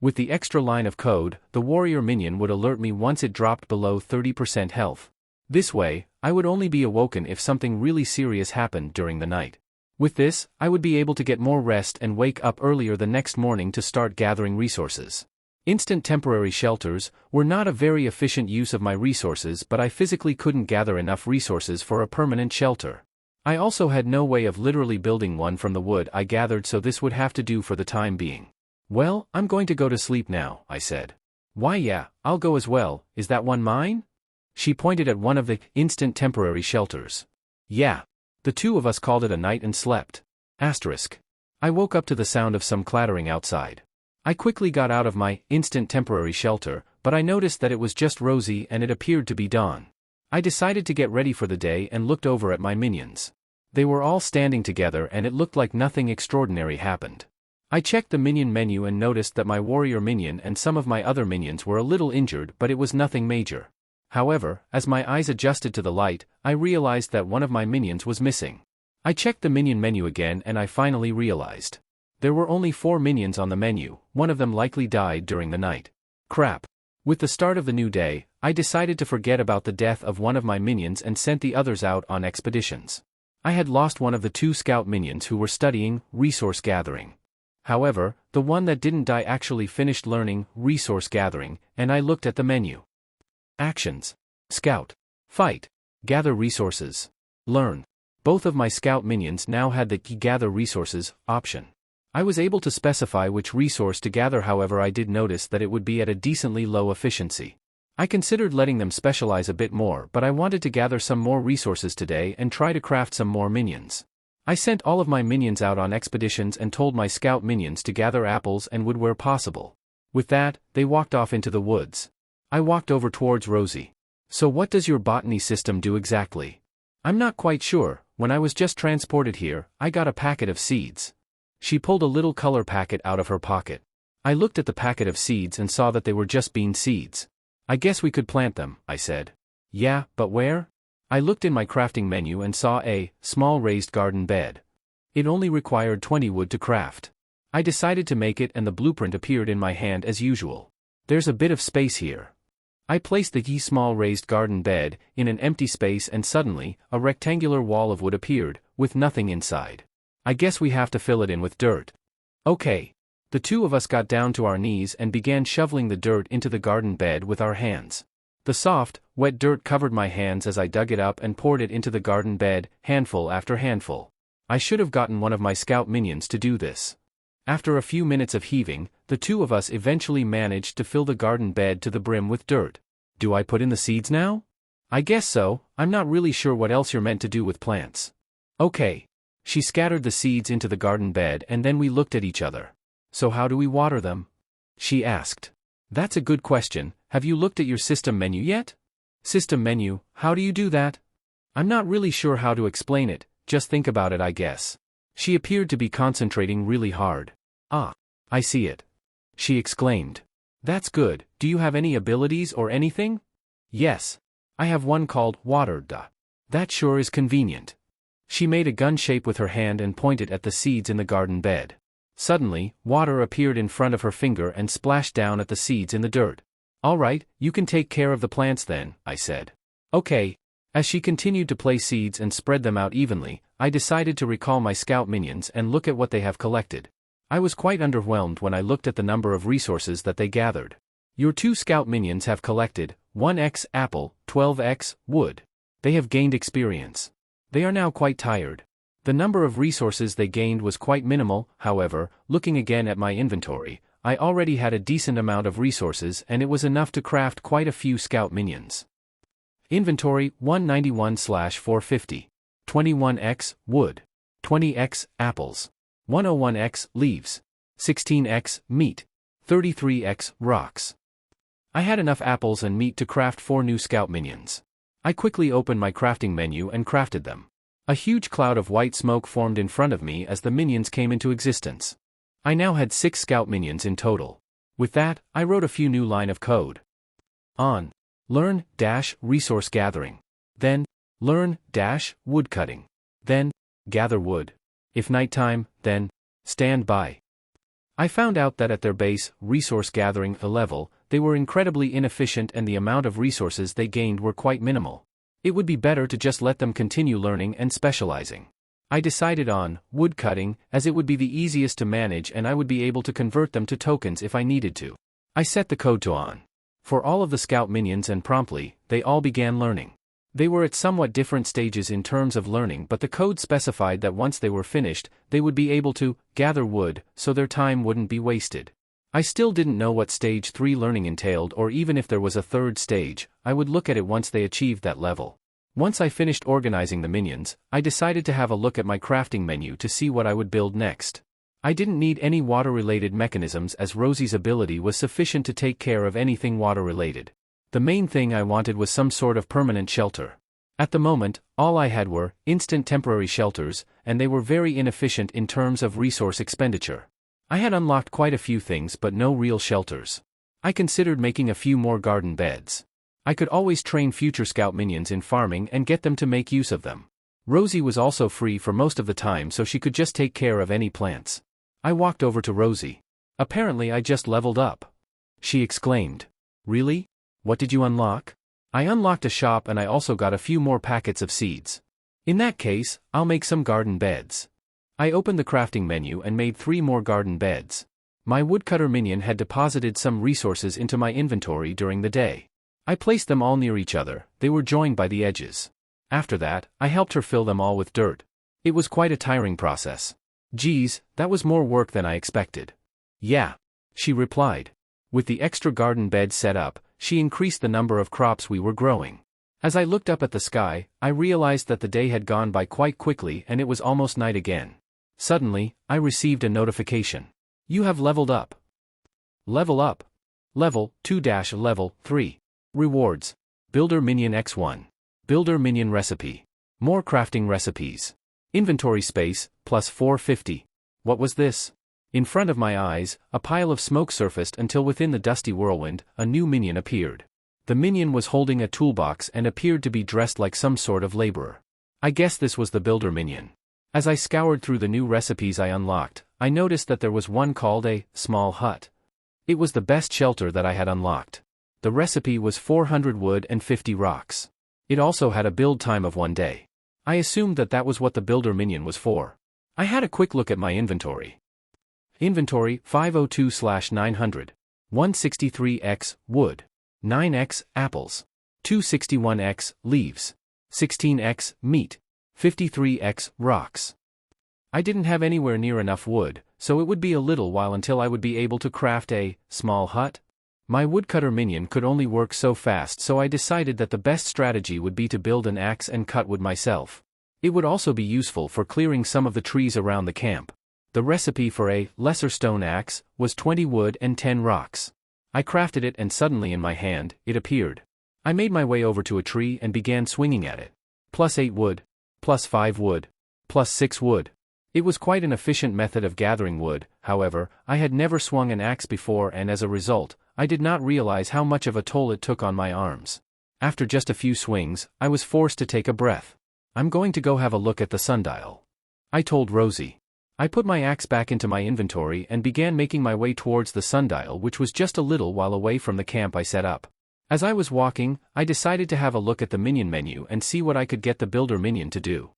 With the extra line of code, the Warrior Minion would alert me once it dropped below 30% health. This way, I would only be awoken if something really serious happened during the night. With this, I would be able to get more rest and wake up earlier the next morning to start gathering resources. Instant temporary shelters were not a very efficient use of my resources, but I physically couldn't gather enough resources for a permanent shelter. I also had no way of literally building one from the wood I gathered, so this would have to do for the time being. Well, I'm going to go to sleep now, I said. Why yeah, I'll go as well, is that one mine? She pointed at one of the instant temporary shelters. Yeah. The two of us called it a night and slept. Asterisk. I woke up to the sound of some clattering outside. I quickly got out of my instant temporary shelter, but I noticed that it was just rosy and it appeared to be dawn. I decided to get ready for the day and looked over at my minions. They were all standing together and it looked like nothing extraordinary happened. I checked the Minion menu and noticed that my Warrior Minion and some of my other minions were a little injured, but it was nothing major. However, as my eyes adjusted to the light, I realized that one of my minions was missing. I checked the Minion menu again and I finally realized. There were only 4 minions on the menu, one of them likely died during the night. Crap. With the start of the new day, I decided to forget about the death of one of my minions and sent the others out on expeditions. I had lost one of the 2 scout minions who were studying resource gathering. However, the one that didn't die actually finished learning resource gathering, and I looked at the menu. Actions. Scout. Fight. Gather resources. Learn. Both of my scout minions now had the gather resources option. I was able to specify which resource to gather, however I did notice that it would be at a decently low efficiency. I considered letting them specialize a bit more, but I wanted to gather some more resources today and try to craft some more minions. I sent all of my minions out on expeditions and told my scout minions to gather apples and wood where possible. With that, they walked off into the woods. I walked over towards Rosie. So what does your botany system do exactly? I'm not quite sure. When I was just transported here, I got a packet of seeds. She pulled a little color packet out of her pocket. I looked at the packet of seeds and saw that they were just bean seeds. I guess we could plant them, I said. Yeah, but where? I looked in my crafting menu and saw a small raised garden bed. It only required 20 wood to craft. I decided to make it and the blueprint appeared in my hand as usual. There's a bit of space here. I placed the small raised garden bed in an empty space and suddenly, a rectangular wall of wood appeared, with nothing inside. I guess we have to fill it in with dirt. Okay. The two of us got down to our knees and began shoveling the dirt into the garden bed with our hands. The soft, wet dirt covered my hands as I dug it up and poured it into the garden bed, handful after handful. I should have gotten one of my scout minions to do this. After a few minutes of heaving, the two of us eventually managed to fill the garden bed to the brim with dirt. Do I put in the seeds now? I guess so. I'm not really sure what else you're meant to do with plants. Okay. She scattered the seeds into the garden bed and then we looked at each other. So how do we water them? She asked. That's a good question. Have you looked at your system menu yet? System menu, how do you do that? I'm not really sure how to explain it, just think about it I guess. She appeared to be concentrating really hard. Ah, I see it. She exclaimed. That's good. Do you have any abilities or anything? Yes. I have one called Water. That sure is convenient. She made a gun shape with her hand and pointed at the seeds in the garden bed. Suddenly, water appeared in front of her finger and splashed down at the seeds in the dirt. All right, you can take care of the plants then, I said. Okay. As she continued to place seeds and spread them out evenly, I decided to recall my scout minions and look at what they have collected. I was quite underwhelmed when I looked at the number of resources that they gathered. Your 2 scout minions have collected 1x apple, 12x wood. They have gained experience. They are now quite tired. The number of resources they gained was quite minimal, however, looking again at my inventory, I already had a decent amount of resources and it was enough to craft quite a few scout minions. Inventory 191/450. 21x wood. 20x apples. 101x leaves. 16x meat. 33x rocks. I had enough apples and meat to craft 4 new scout minions. I quickly opened my crafting menu and crafted them. A huge cloud of white smoke formed in front of me as the minions came into existence. I now had 6 scout minions in total. With that, I wrote a few new line of code. On. Learn resource gathering. Then, learn wood cutting. Then, gather wood. If nighttime, then, stand by. I found out that at their base, resource gathering level, they were incredibly inefficient and the amount of resources they gained were quite minimal. It would be better to just let them continue learning and specializing. I decided on wood cutting as it would be the easiest to manage and I would be able to convert them to tokens if I needed to. I set the code to on. For all of the scout minions and promptly, they all began learning. They were at somewhat different stages in terms of learning but the code specified that once they were finished, they would be able to gather wood so their time wouldn't be wasted. I still didn't know what stage 3 learning entailed or even if there was a third stage, I would look at it once they achieved that level. Once I finished organizing the minions, I decided to have a look at my crafting menu to see what I would build next. I didn't need any water-related mechanisms as Rosie's ability was sufficient to take care of anything water-related. The main thing I wanted was some sort of permanent shelter. At the moment, all I had were instant temporary shelters, and they were very inefficient in terms of resource expenditure. I had unlocked quite a few things but no real shelters. I considered making a few more garden beds. I could always train future scout minions in farming and get them to make use of them. Rosie was also free for most of the time so she could just take care of any plants. I walked over to Rosie. Apparently I just leveled up. She exclaimed. Really? What did you unlock? I unlocked a shop and I also got a few more packets of seeds. In that case, I'll make some garden beds. I opened the crafting menu and made 3 more garden beds. My woodcutter minion had deposited some resources into my inventory during the day. I placed them all near each other, they were joined by the edges. After that, I helped her fill them all with dirt. It was quite a tiring process. Geez, that was more work than I expected. Yeah. She replied. With the extra garden bed set up, she increased the number of crops we were growing. As I looked up at the sky, I realized that the day had gone by quite quickly and it was almost night again. Suddenly, I received a notification. You have leveled up. Level up. Level 2-level 3. Rewards. Builder Minion X1. Builder Minion Recipe. More crafting recipes. Inventory space, plus 450. What was this? In front of my eyes, a pile of smoke surfaced until within the dusty whirlwind, a new minion appeared. The minion was holding a toolbox and appeared to be dressed like some sort of laborer. I guess this was the builder minion. As I scoured through the new recipes I unlocked, I noticed that there was one called a small hut. It was the best shelter that I had unlocked. The recipe was 400 wood and 50 rocks. It also had a build time of 1 day. I assumed that that was what the builder minion was for. I had a quick look at my inventory. Inventory 502/900. 163x wood. 9x apples. 261x leaves. 16x meat. 53x rocks. I didn't have anywhere near enough wood, so it would be a little while until I would be able to craft a small hut. My woodcutter minion could only work so fast, so I decided that the best strategy would be to build an axe and cut wood myself. It would also be useful for clearing some of the trees around the camp. The recipe for a lesser stone axe was 20 wood and 10 rocks. I crafted it and suddenly in my hand, it appeared. I made my way over to a tree and began swinging at it. Plus 8 wood. Plus 5 wood. Plus 6 wood. It was quite an efficient method of gathering wood, however, I had never swung an axe before and as a result, I did not realize how much of a toll it took on my arms. After just a few swings, I was forced to take a breath. I'm going to go have a look at the sundial. I told Rosie. I put my axe back into my inventory and began making my way towards the sundial, which was just a little while away from the camp I set up. As I was walking, I decided to have a look at the minion menu and see what I could get the builder minion to do.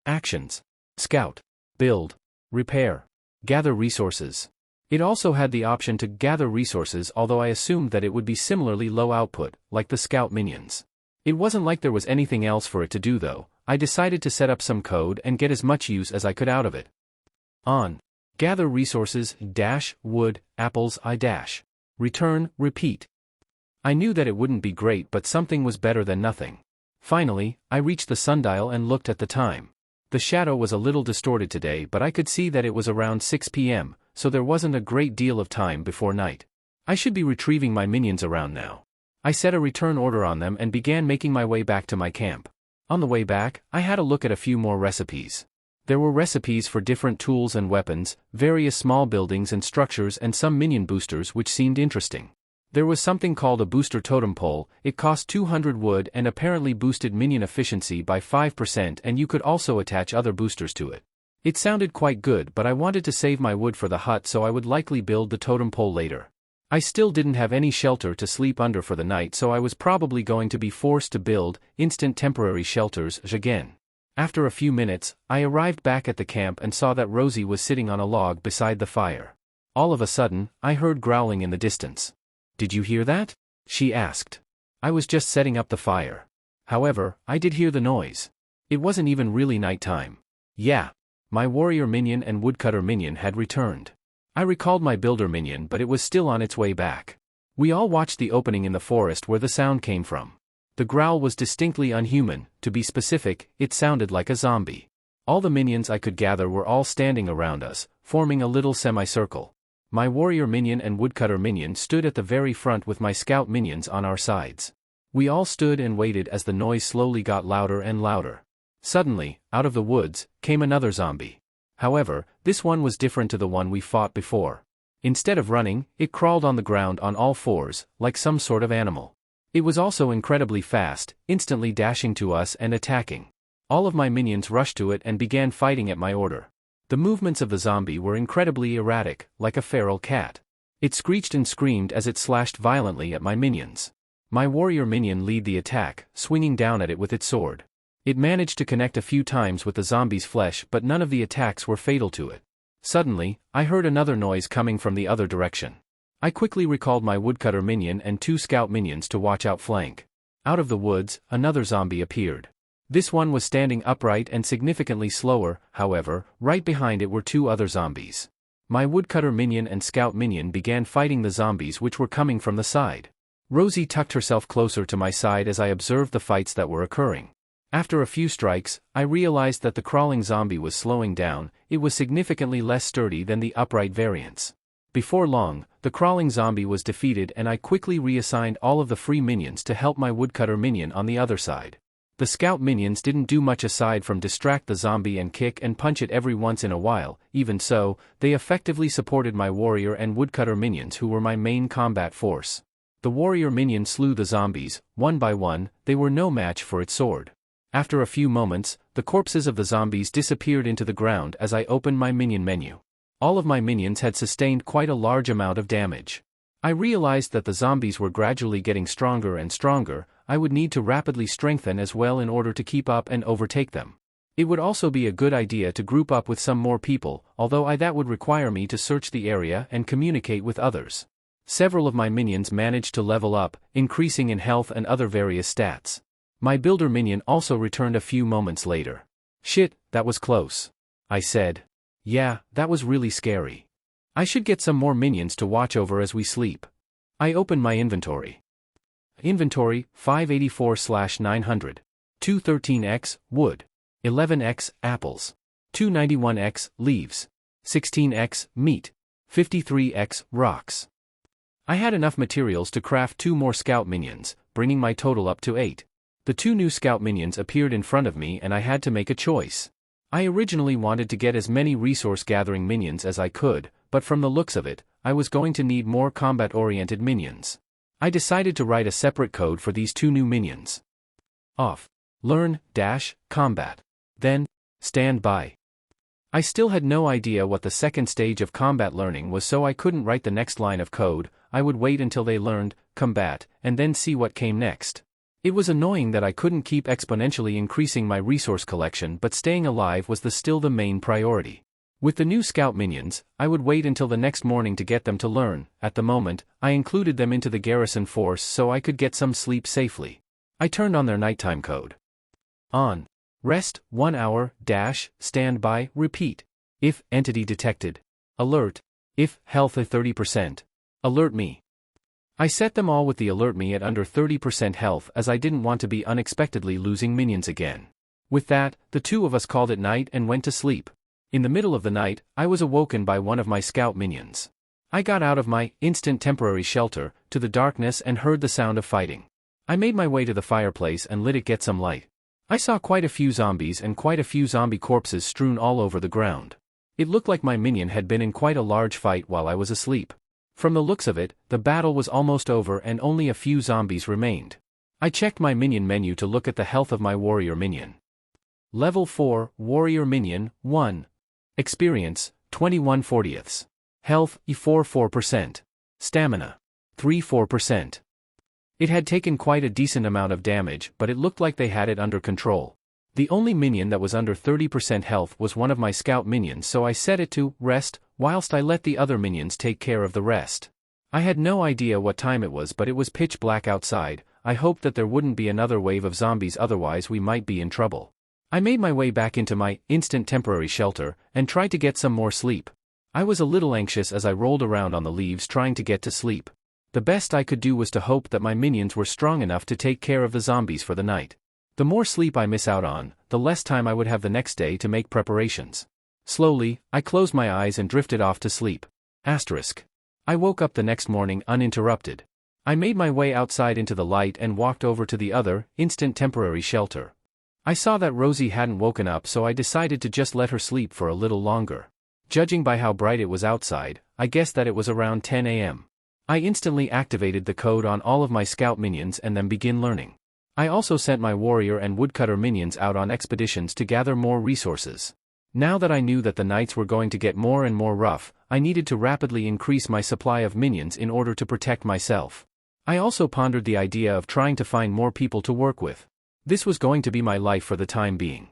Actions. Scout. Build. Repair. Gather resources. It also had the option to gather resources, although I assumed that it would be similarly low output, like the scout minions. It wasn't like there was anything else for it to do though. I decided to set up some code and get as much use as I could out of it. On. Gather resources, wood, apples, return, repeat. I knew that it wouldn't be great, but something was better than nothing. Finally, I reached the sundial and looked at the time. The shadow was a little distorted today, but I could see that it was around 6 p.m., so there wasn't a great deal of time before night. I should be retrieving my minions around now. I set a return order on them and began making my way back to my camp. On the way back, I had a look at a few more recipes. There were recipes for different tools and weapons, various small buildings and structures, and some minion boosters which seemed interesting. There was something called a booster totem pole. It cost 200 wood and apparently boosted minion efficiency by 5%, and you could also attach other boosters to it. It sounded quite good, but I wanted to save my wood for the hut, so I would likely build the totem pole later. I still didn't have any shelter to sleep under for the night, so I was probably going to be forced to build instant temporary shelters again. After a few minutes, I arrived back at the camp and saw that Rosie was sitting on a log beside the fire. All of a sudden, I heard growling in the distance. "Did you hear that?" she asked. I was just setting up the fire. However, I did hear the noise. It wasn't even really nighttime. Yeah. My Warrior Minion and Woodcutter Minion had returned. I recalled my Builder Minion, but it was still on its way back. We all watched the opening in the forest where the sound came from. The growl was distinctly unhuman. To be specific, it sounded like a zombie. All the minions I could gather were all standing around us, forming a little semicircle. My Warrior Minion and Woodcutter Minion stood at the very front with my Scout Minions on our sides. We all stood and waited as the noise slowly got louder and louder. Suddenly, out of the woods, came another zombie. However, this one was different to the one we fought before. Instead of running, it crawled on the ground on all fours, like some sort of animal. It was also incredibly fast, instantly dashing to us and attacking. All of my minions rushed to it and began fighting at my order. The movements of the zombie were incredibly erratic, like a feral cat. It screeched and screamed as it slashed violently at my minions. My Warrior Minion led the attack, swinging down at it with its sword. It managed to connect a few times with the zombie's flesh, but none of the attacks were fatal to it. Suddenly, I heard another noise coming from the other direction. I quickly recalled my Woodcutter Minion and 2 Scout Minions to watch out flank. Out of the woods, another zombie appeared. This one was standing upright and significantly slower. However, right behind it were 2 other zombies. My Woodcutter Minion and Scout Minion began fighting the zombies which were coming from the side. Rosie tucked herself closer to my side as I observed the fights that were occurring. After a few strikes, I realized that the crawling zombie was slowing down. It was significantly less sturdy than the upright variants. Before long, the crawling zombie was defeated, and I quickly reassigned all of the free minions to help my Woodcutter Minion on the other side. The Scout Minions didn't do much aside from distract the zombie and kick and punch it every once in a while. Even so, they effectively supported my Warrior and Woodcutter Minions, who were my main combat force. The Warrior Minion slew the zombies, one by one. They were no match for its sword. After a few moments, the corpses of the zombies disappeared into the ground as I opened my minion menu. All of my minions had sustained quite a large amount of damage. I realized that the zombies were gradually getting stronger and stronger. I would need to rapidly strengthen as well in order to keep up and overtake them. It would also be a good idea to group up with some more people, although that would require me to search the area and communicate with others. Several of my minions managed to level up, increasing in health and other various stats. My Builder Minion also returned a few moments later. "Shit, that was close," I said. "Yeah, that was really scary. I should get some more minions to watch over as we sleep." I opened my inventory. Inventory, 584/900. 213x, wood. 11x, apples. 291x, leaves. 16x, meat. 53x, rocks. I had enough materials to craft 2 more Scout Minions, bringing my total up to 8. The 2 new Scout Minions appeared in front of me and I had to make a choice. I originally wanted to get as many resource-gathering minions as I could, but from the looks of it, I was going to need more combat-oriented minions. I decided to write a separate code for these 2 new minions. Off. Learn, combat. Then, stand by. I still had no idea what the second stage of combat learning was, so I couldn't write the next line of code. I would wait until they learned combat, and then see what came next. It was annoying that I couldn't keep exponentially increasing my resource collection, but staying alive was still the main priority. With the new scout minions, I would wait until the next morning to get them to learn. At the moment, I included them into the garrison force so I could get some sleep safely. I turned on their nighttime code. On. Rest, 1 hour, dash, stand by, repeat. If, entity detected. Alert. If, health at 30%. Alert me. I set them all with the alert me at under 30% health as I didn't want to be unexpectedly losing minions again. With that, the two of us called it night and went to sleep. In the middle of the night, I was awoken by one of my scout minions. I got out of my instant temporary shelter to the darkness and heard the sound of fighting. I made my way to the fireplace and lit it get some light. I saw quite a few zombies and quite a few zombie corpses strewn all over the ground. It looked like my minion had been in quite a large fight while I was asleep. From the looks of it, the battle was almost over and only a few zombies remained. I checked my minion menu to look at the health of my warrior minion. Level 4, Warrior Minion, 1. Experience, 21/40. Health, 4%. Stamina, 3-4%. It had taken quite a decent amount of damage, but it looked like they had it under control. The only minion that was under 30% health was one of my scout minions, so I set it to rest, whilst I let the other minions take care of the rest. I had no idea what time it was, but it was pitch black outside. I hoped that there wouldn't be another wave of zombies, otherwise we might be in trouble. I made my way back into my instant temporary shelter and tried to get some more sleep. I was a little anxious as I rolled around on the leaves trying to get to sleep. The best I could do was to hope that my minions were strong enough to take care of the zombies for the night. The more sleep I miss out on, the less time I would have the next day to make preparations. Slowly, I closed my eyes and drifted off to sleep. Asterisk. I woke up the next morning uninterrupted. I made my way outside into the light and walked over to the other, instant temporary shelter. I saw that Rosie hadn't woken up, so I decided to just let her sleep for a little longer. Judging by how bright it was outside, I guessed that it was around 10 a.m. I instantly activated the code on all of my scout minions and then began learning. I also sent my warrior and woodcutter minions out on expeditions to gather more resources. Now that I knew that the nights were going to get more and more rough, I needed to rapidly increase my supply of minions in order to protect myself. I also pondered the idea of trying to find more people to work with. This was going to be my life for the time being.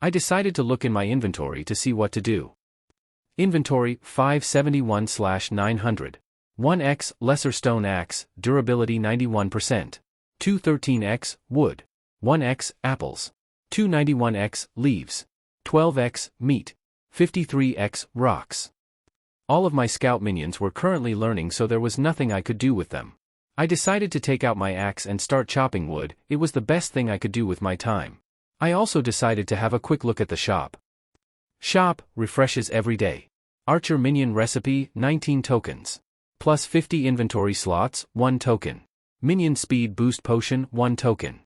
I decided to look in my inventory to see what to do. Inventory 571/900. 1x Lesser Stone Axe, durability 91%. 213x Wood. 1x Apples. 291x Leaves. 12x Meat. 53x Rocks. All of my scout minions were currently learning, so there was nothing I could do with them. I decided to take out my axe and start chopping wood. It was the best thing I could do with my time. I also decided to have a quick look at the shop. Shop refreshes every day. Archer Minion Recipe, 19 tokens. Plus 50 inventory slots, 1 token. Minion Speed Boost Potion, 1 token.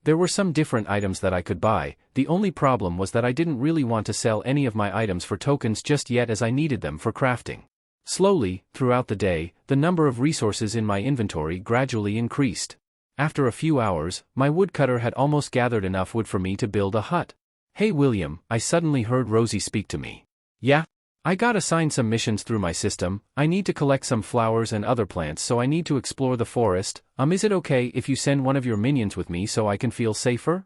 There were some different items that I could buy. The only problem was that I didn't really want to sell any of my items for tokens just yet, as I needed them for crafting. Slowly, throughout the day, the number of resources in my inventory gradually increased. After a few hours, my woodcutter had almost gathered enough wood for me to build a hut. "Hey William," I suddenly heard Rosie speak to me. "Yeah? I got assigned some missions through my system. I need to collect some flowers and other plants, so I need to explore the forest. Is it okay if you send one of your minions with me so I can feel safer?"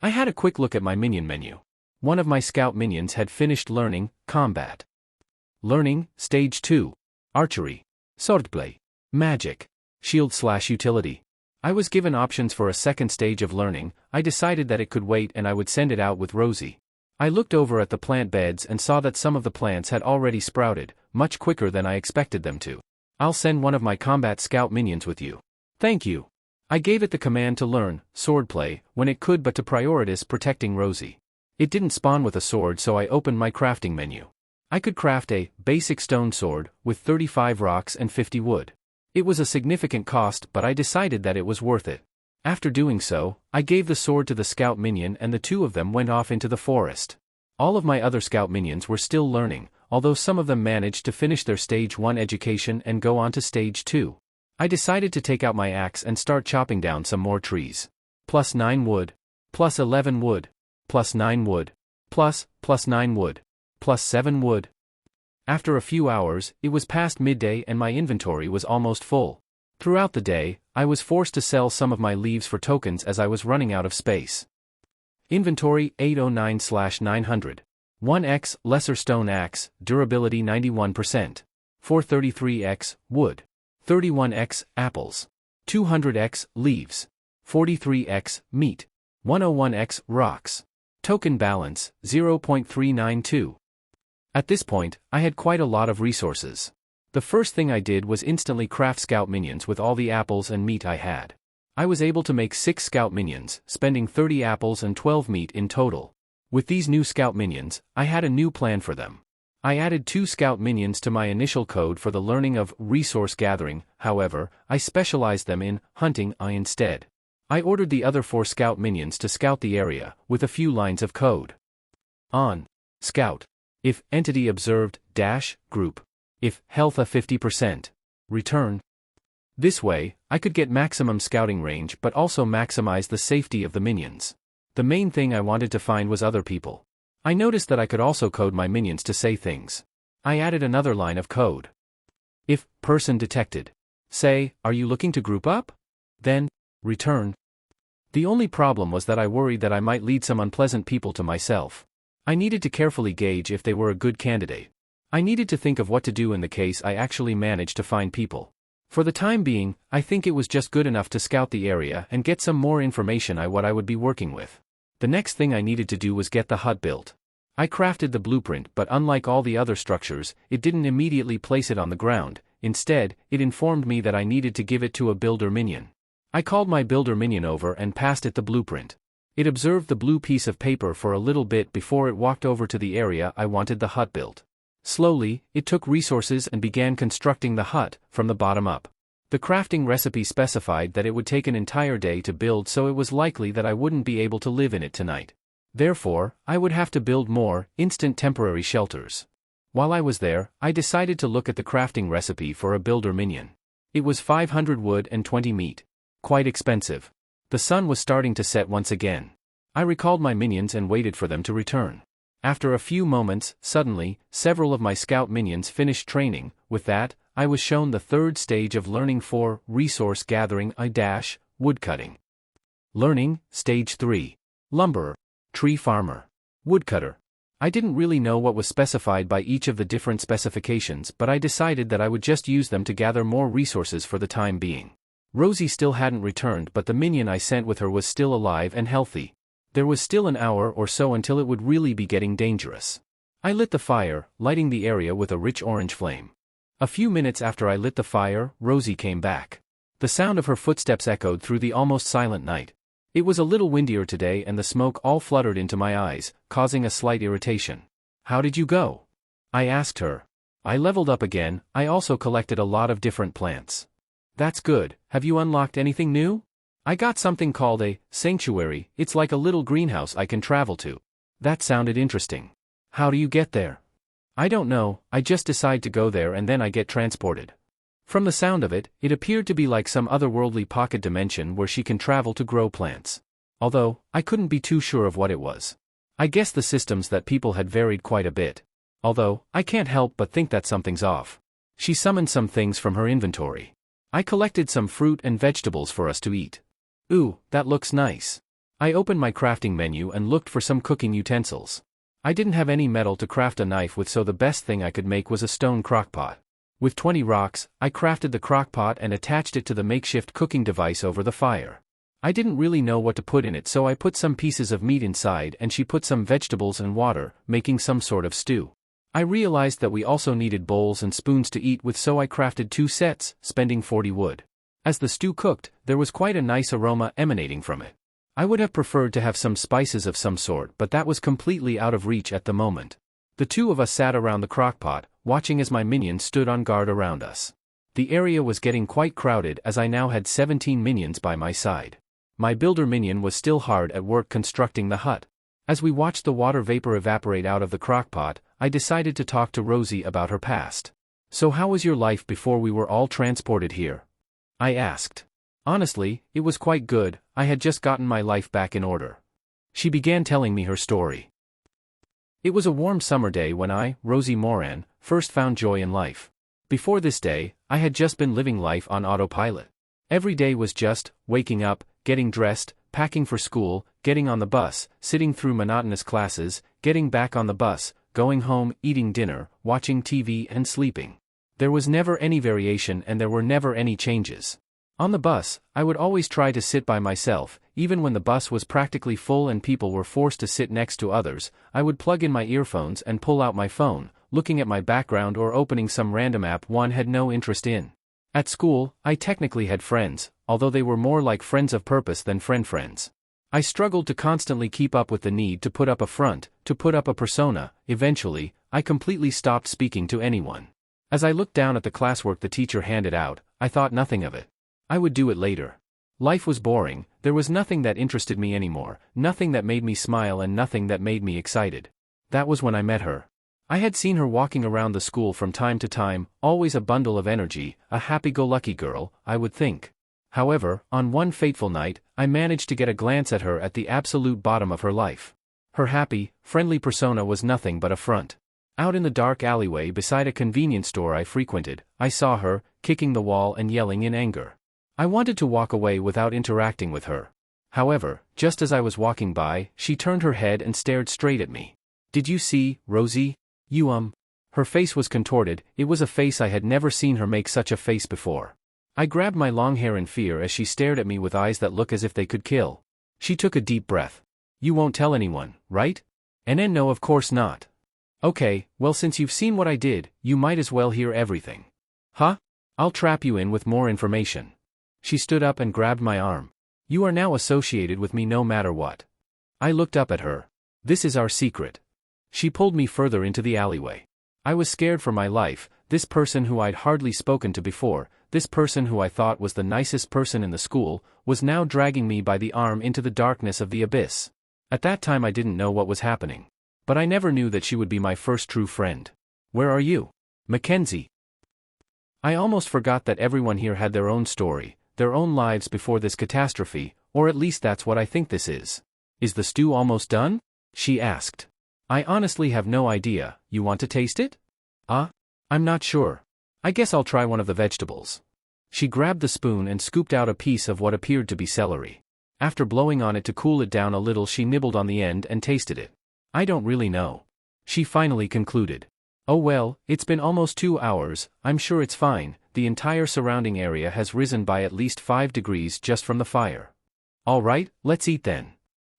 I had a quick look at my minion menu. One of my scout minions had finished learning combat. Learning, Stage 2. Archery. Swordplay. Magic. Shield/utility. I was given options for a second stage of learning. I decided that it could wait and I would send it out with Rosie. I looked over at the plant beds and saw that some of the plants had already sprouted, much quicker than I expected them to. "I'll send one of my combat scout minions with you." "Thank you." I gave it the command to learn swordplay when it could, but to prioritize protecting Rosie. It didn't spawn with a sword, so I opened my crafting menu. I could craft a basic stone sword with 35 rocks and 50 wood. It was a significant cost, but I decided that it was worth it. After doing so, I gave the sword to the scout minion and the two of them went off into the forest. All of my other scout minions were still learning, although some of them managed to finish their Stage 1 education and go on to Stage 2. I decided to take out my axe and start chopping down some more trees. Plus 9 wood. Plus 11 wood. Plus 9 wood. Plus 9 wood. Plus 7 wood. After a few hours, it was past midday and my inventory was almost full. Throughout the day, I was forced to sell some of my leaves for tokens as I was running out of space. Inventory 809/900. 1x Lesser Stone Axe, durability 91%. 433x Wood. 31x Apples. 200x Leaves. 43x Meat. 101x Rocks. Token balance 0.392. At this point, I had quite a lot of resources. The first thing I did was instantly craft scout minions with all the apples and meat I had. I was able to make 6 scout minions, spending 30 apples and 12 meat in total. With these new scout minions, I had a new plan for them. I added 2 scout minions to my initial code for the learning of resource gathering, however, I specialized them in hunting instead. I ordered the other 4 scout minions to scout the area, with a few lines of code. On. Scout. If entity observed, group. If health a 50%. Return. This way, I could get maximum scouting range but also maximize the safety of the minions. The main thing I wanted to find was other people. I noticed that I could also code my minions to say things. I added another line of code. If person detected. Say, are you looking to group up? Then, return. The only problem was that I worried that I might lead some unpleasant people to myself. I needed to carefully gauge if they were a good candidate. I needed to think of what to do in the case I actually managed to find people. For the time being, I think it was just good enough to scout the area and get some more information on what I would be working with. The next thing I needed to do was get the hut built. I crafted the blueprint, but unlike all the other structures, it didn't immediately place it on the ground. Instead, it informed me that I needed to give it to a builder minion. I called my builder minion over and passed it the blueprint. It observed the blue piece of paper for a little bit before it walked over to the area I wanted the hut built. Slowly, it took resources and began constructing the hut, from the bottom up. The crafting recipe specified that it would take an entire day to build, so it was likely that I wouldn't be able to live in it tonight. Therefore, I would have to build more, instant temporary shelters. While I was there, I decided to look at the crafting recipe for a builder minion. It was 500 wood and 20 meat. Quite expensive. The sun was starting to set once again. I recalled my minions and waited for them to return. After a few moments, suddenly, several of my scout minions finished training. With that, I was shown the third stage of learning for resource gathering woodcutting. Learning, stage 3. Lumberer, tree farmer, woodcutter. I didn't really know what was specified by each of the different specifications, but I decided that I would just use them to gather more resources for the time being. Rosie still hadn't returned, but the minion I sent with her was still alive and healthy. There was still an hour or so until it would really be getting dangerous. I lit the fire, lighting the area with a rich orange flame. A few minutes after I lit the fire, Rosie came back. The sound of her footsteps echoed through the almost silent night. It was a little windier today and the smoke all fluttered into my eyes, causing a slight irritation. How did you go? I asked her. I leveled up again. I also collected a lot of different plants. That's good. Have you unlocked anything new? I got something called a sanctuary. It's like a little greenhouse I can travel to. That sounded interesting. How do you get there? I don't know, I just decide to go there and then I get transported. From the sound of it, it appeared to be like some otherworldly pocket dimension where she can travel to grow plants. Although, I couldn't be too sure of what it was. I guess the systems that people had varied quite a bit. Although, I can't help but think that something's off. She summoned some things from her inventory. I collected some fruit and vegetables for us to eat. Ooh, that looks nice. I opened my crafting menu and looked for some cooking utensils. I didn't have any metal to craft a knife with, so the best thing I could make was a stone crockpot. With 20 rocks, I crafted the crockpot and attached it to the makeshift cooking device over the fire. I didn't really know what to put in it, so I put some pieces of meat inside and she put some vegetables and water, making some sort of stew. I realized that we also needed bowls and spoons to eat with, so I crafted 2 sets, spending 40 wood. As the stew cooked, there was quite a nice aroma emanating from it. I would have preferred to have some spices of some sort, but that was completely out of reach at the moment. The two of us sat around the crockpot, watching as my minions stood on guard around us. The area was getting quite crowded as I now had 17 minions by my side. My builder minion was still hard at work constructing the hut. As we watched the water vapor evaporate out of the crockpot, I decided to talk to Rosie about her past. So how was your life before we were all transported here? I asked. Honestly, it was quite good. I had just gotten my life back in order. She began telling me her story. It was a warm summer day when I, Rosie Moran, first found joy in life. Before this day, I had just been living life on autopilot. Every day was just waking up, getting dressed, packing for school, getting on the bus, sitting through monotonous classes, getting back on the bus, going home, eating dinner, watching TV and sleeping. There was never any variation and there were never any changes. On the bus, I would always try to sit by myself, even when the bus was practically full and people were forced to sit next to others. I would plug in my earphones and pull out my phone, looking at my background or opening some random app one had no interest in. At school, I technically had friends, although they were more like friends of purpose than friends. I struggled to constantly keep up with the need to put up a front, to put up a persona. Eventually, I completely stopped speaking to anyone. As I looked down at the classwork the teacher handed out, I thought nothing of it. I would do it later. Life was boring, there was nothing that interested me anymore, nothing that made me smile and nothing that made me excited. That was when I met her. I had seen her walking around the school from time to time, always a bundle of energy, a happy-go-lucky girl, I would think. However, on one fateful night, I managed to get a glance at her at the absolute bottom of her life. Her happy, friendly persona was nothing but a front. Out in the dark alleyway beside a convenience store I frequented, I saw her, kicking the wall and yelling in anger. I wanted to walk away without interacting with her. However, just as I was walking by, she turned her head and stared straight at me. "Did you see, Rosie? You Her face was contorted. It was a face I had never seen her make such a face before. I grabbed my long hair in fear as she stared at me with eyes that look as if they could kill. She took a deep breath. "You won't tell anyone, right?" "And no, of course not." "Okay, well since you've seen what I did, you might as well hear everything." "Huh? I'll trap you in with more information." She stood up and grabbed my arm. "You are now associated with me no matter what." I looked up at her. "This is our secret." She pulled me further into the alleyway. I was scared for my life. This person who I'd hardly spoken to before, this person who I thought was the nicest person in the school, was now dragging me by the arm into the darkness of the abyss. At that time I didn't know what was happening. But I never knew that she would be my first true friend. "Where are you?" "Mackenzie." I almost forgot that everyone here had their own story, their own lives before this catastrophe, or at least that's what I think this is. "Is the stew almost done?" she asked. "I honestly have no idea. You want to taste it?" I'm not sure. I guess I'll try one of the vegetables." She grabbed the spoon and scooped out a piece of what appeared to be celery. After blowing on it to cool it down a little, she nibbled on the end and tasted it. "I don't really know," she finally concluded. "Oh well, it's been almost 2 hours, I'm sure it's fine. The entire surrounding area has risen by at least 5 degrees just from the fire." "All right, let's eat then."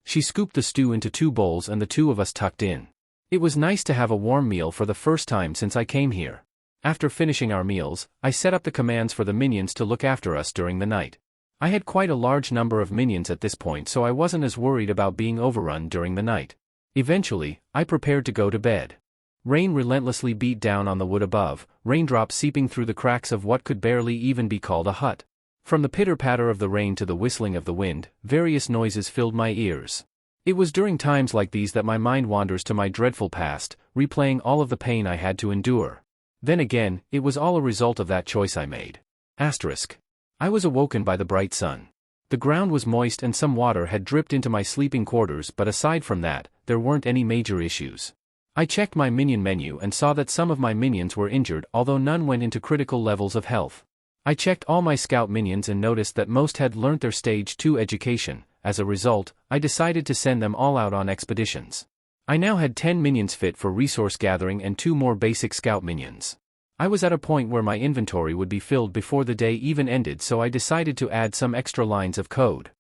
She scooped the stew into 2 bowls and the two of us tucked in. It was nice to have a warm meal for the first time since I came here. After finishing our meals, I set up the commands for the minions to look after us during the night. I had quite a large number of minions at this point, so I wasn't as worried about being overrun during the night. Eventually, I prepared to go to bed. Rain relentlessly beat down on the wood above, raindrops seeping through the cracks of what could barely even be called a hut. From the pitter-patter of the rain to the whistling of the wind, various noises filled my ears. It was during times like these that my mind wanders to my dreadful past, replaying all of the pain I had to endure. Then again, it was all a result of that choice I made. I was awoken by the bright sun. The ground was moist and some water had dripped into my sleeping quarters, but aside from that, there weren't any major issues. I checked my minion menu and saw that some of my minions were injured, although none went into critical levels of health. I checked all my scout minions and noticed that most had learnt their stage 2 education. As a result, I decided to send them all out on expeditions. I now had 10 minions fit for resource gathering and 2 more basic scout minions. I was at a point where my inventory would be filled before the day even ended, so I decided to add some extra lines of code.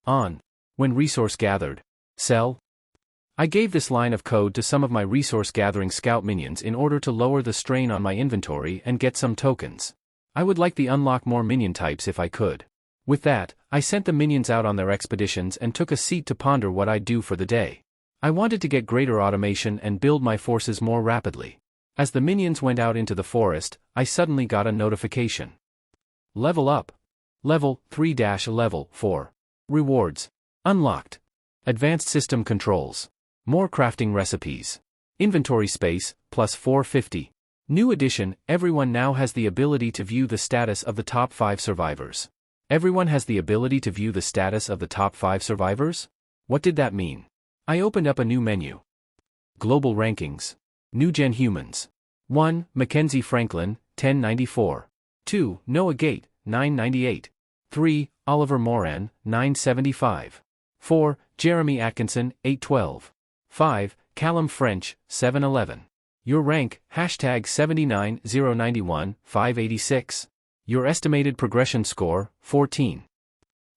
When resource gathered, sell. I gave this line of code to some of my resource gathering scout minions in order to lower the strain on my inventory and get some tokens. I would like to unlock more minion types if I could. With that, I sent the minions out on their expeditions and took a seat to ponder what I'd do for the day. I wanted to get greater automation and build my forces more rapidly. As the minions went out into the forest, I suddenly got a notification. Level up. Level 3-level 4. Rewards. Unlocked. Advanced system controls. More crafting recipes. Inventory space, plus 450. New addition, everyone now has the ability to view the status of the top 5 survivors. Everyone has the ability to view the status of the top 5 survivors? What did that mean? I opened up a new menu. Global rankings. New Gen Humans. 1. Mackenzie Franklin, 1094. 2. Noah Gate, 998. 3. Oliver Moran, 975. 4. Jeremy Atkinson, 812. 5. Callum French, 711. Your rank, hashtag 79091, 586. Your estimated progression score, 14.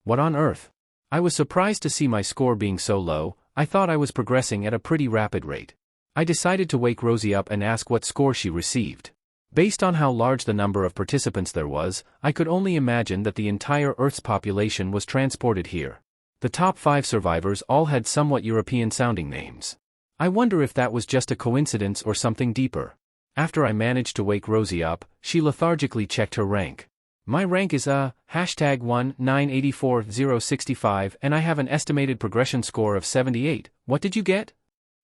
What on earth? I was surprised to see my score being so low. I thought I was progressing at a pretty rapid rate. I decided to wake Rosie up and ask what score she received. Based on how large the number of participants there was, I could only imagine that the entire Earth's population was transported here. The top 5 survivors all had somewhat European-sounding names. I wonder if that was just a coincidence or something deeper. After I managed to wake Rosie up, she lethargically checked her rank. My rank is hashtag 1984065 and I have an estimated progression score of 78. What did you get?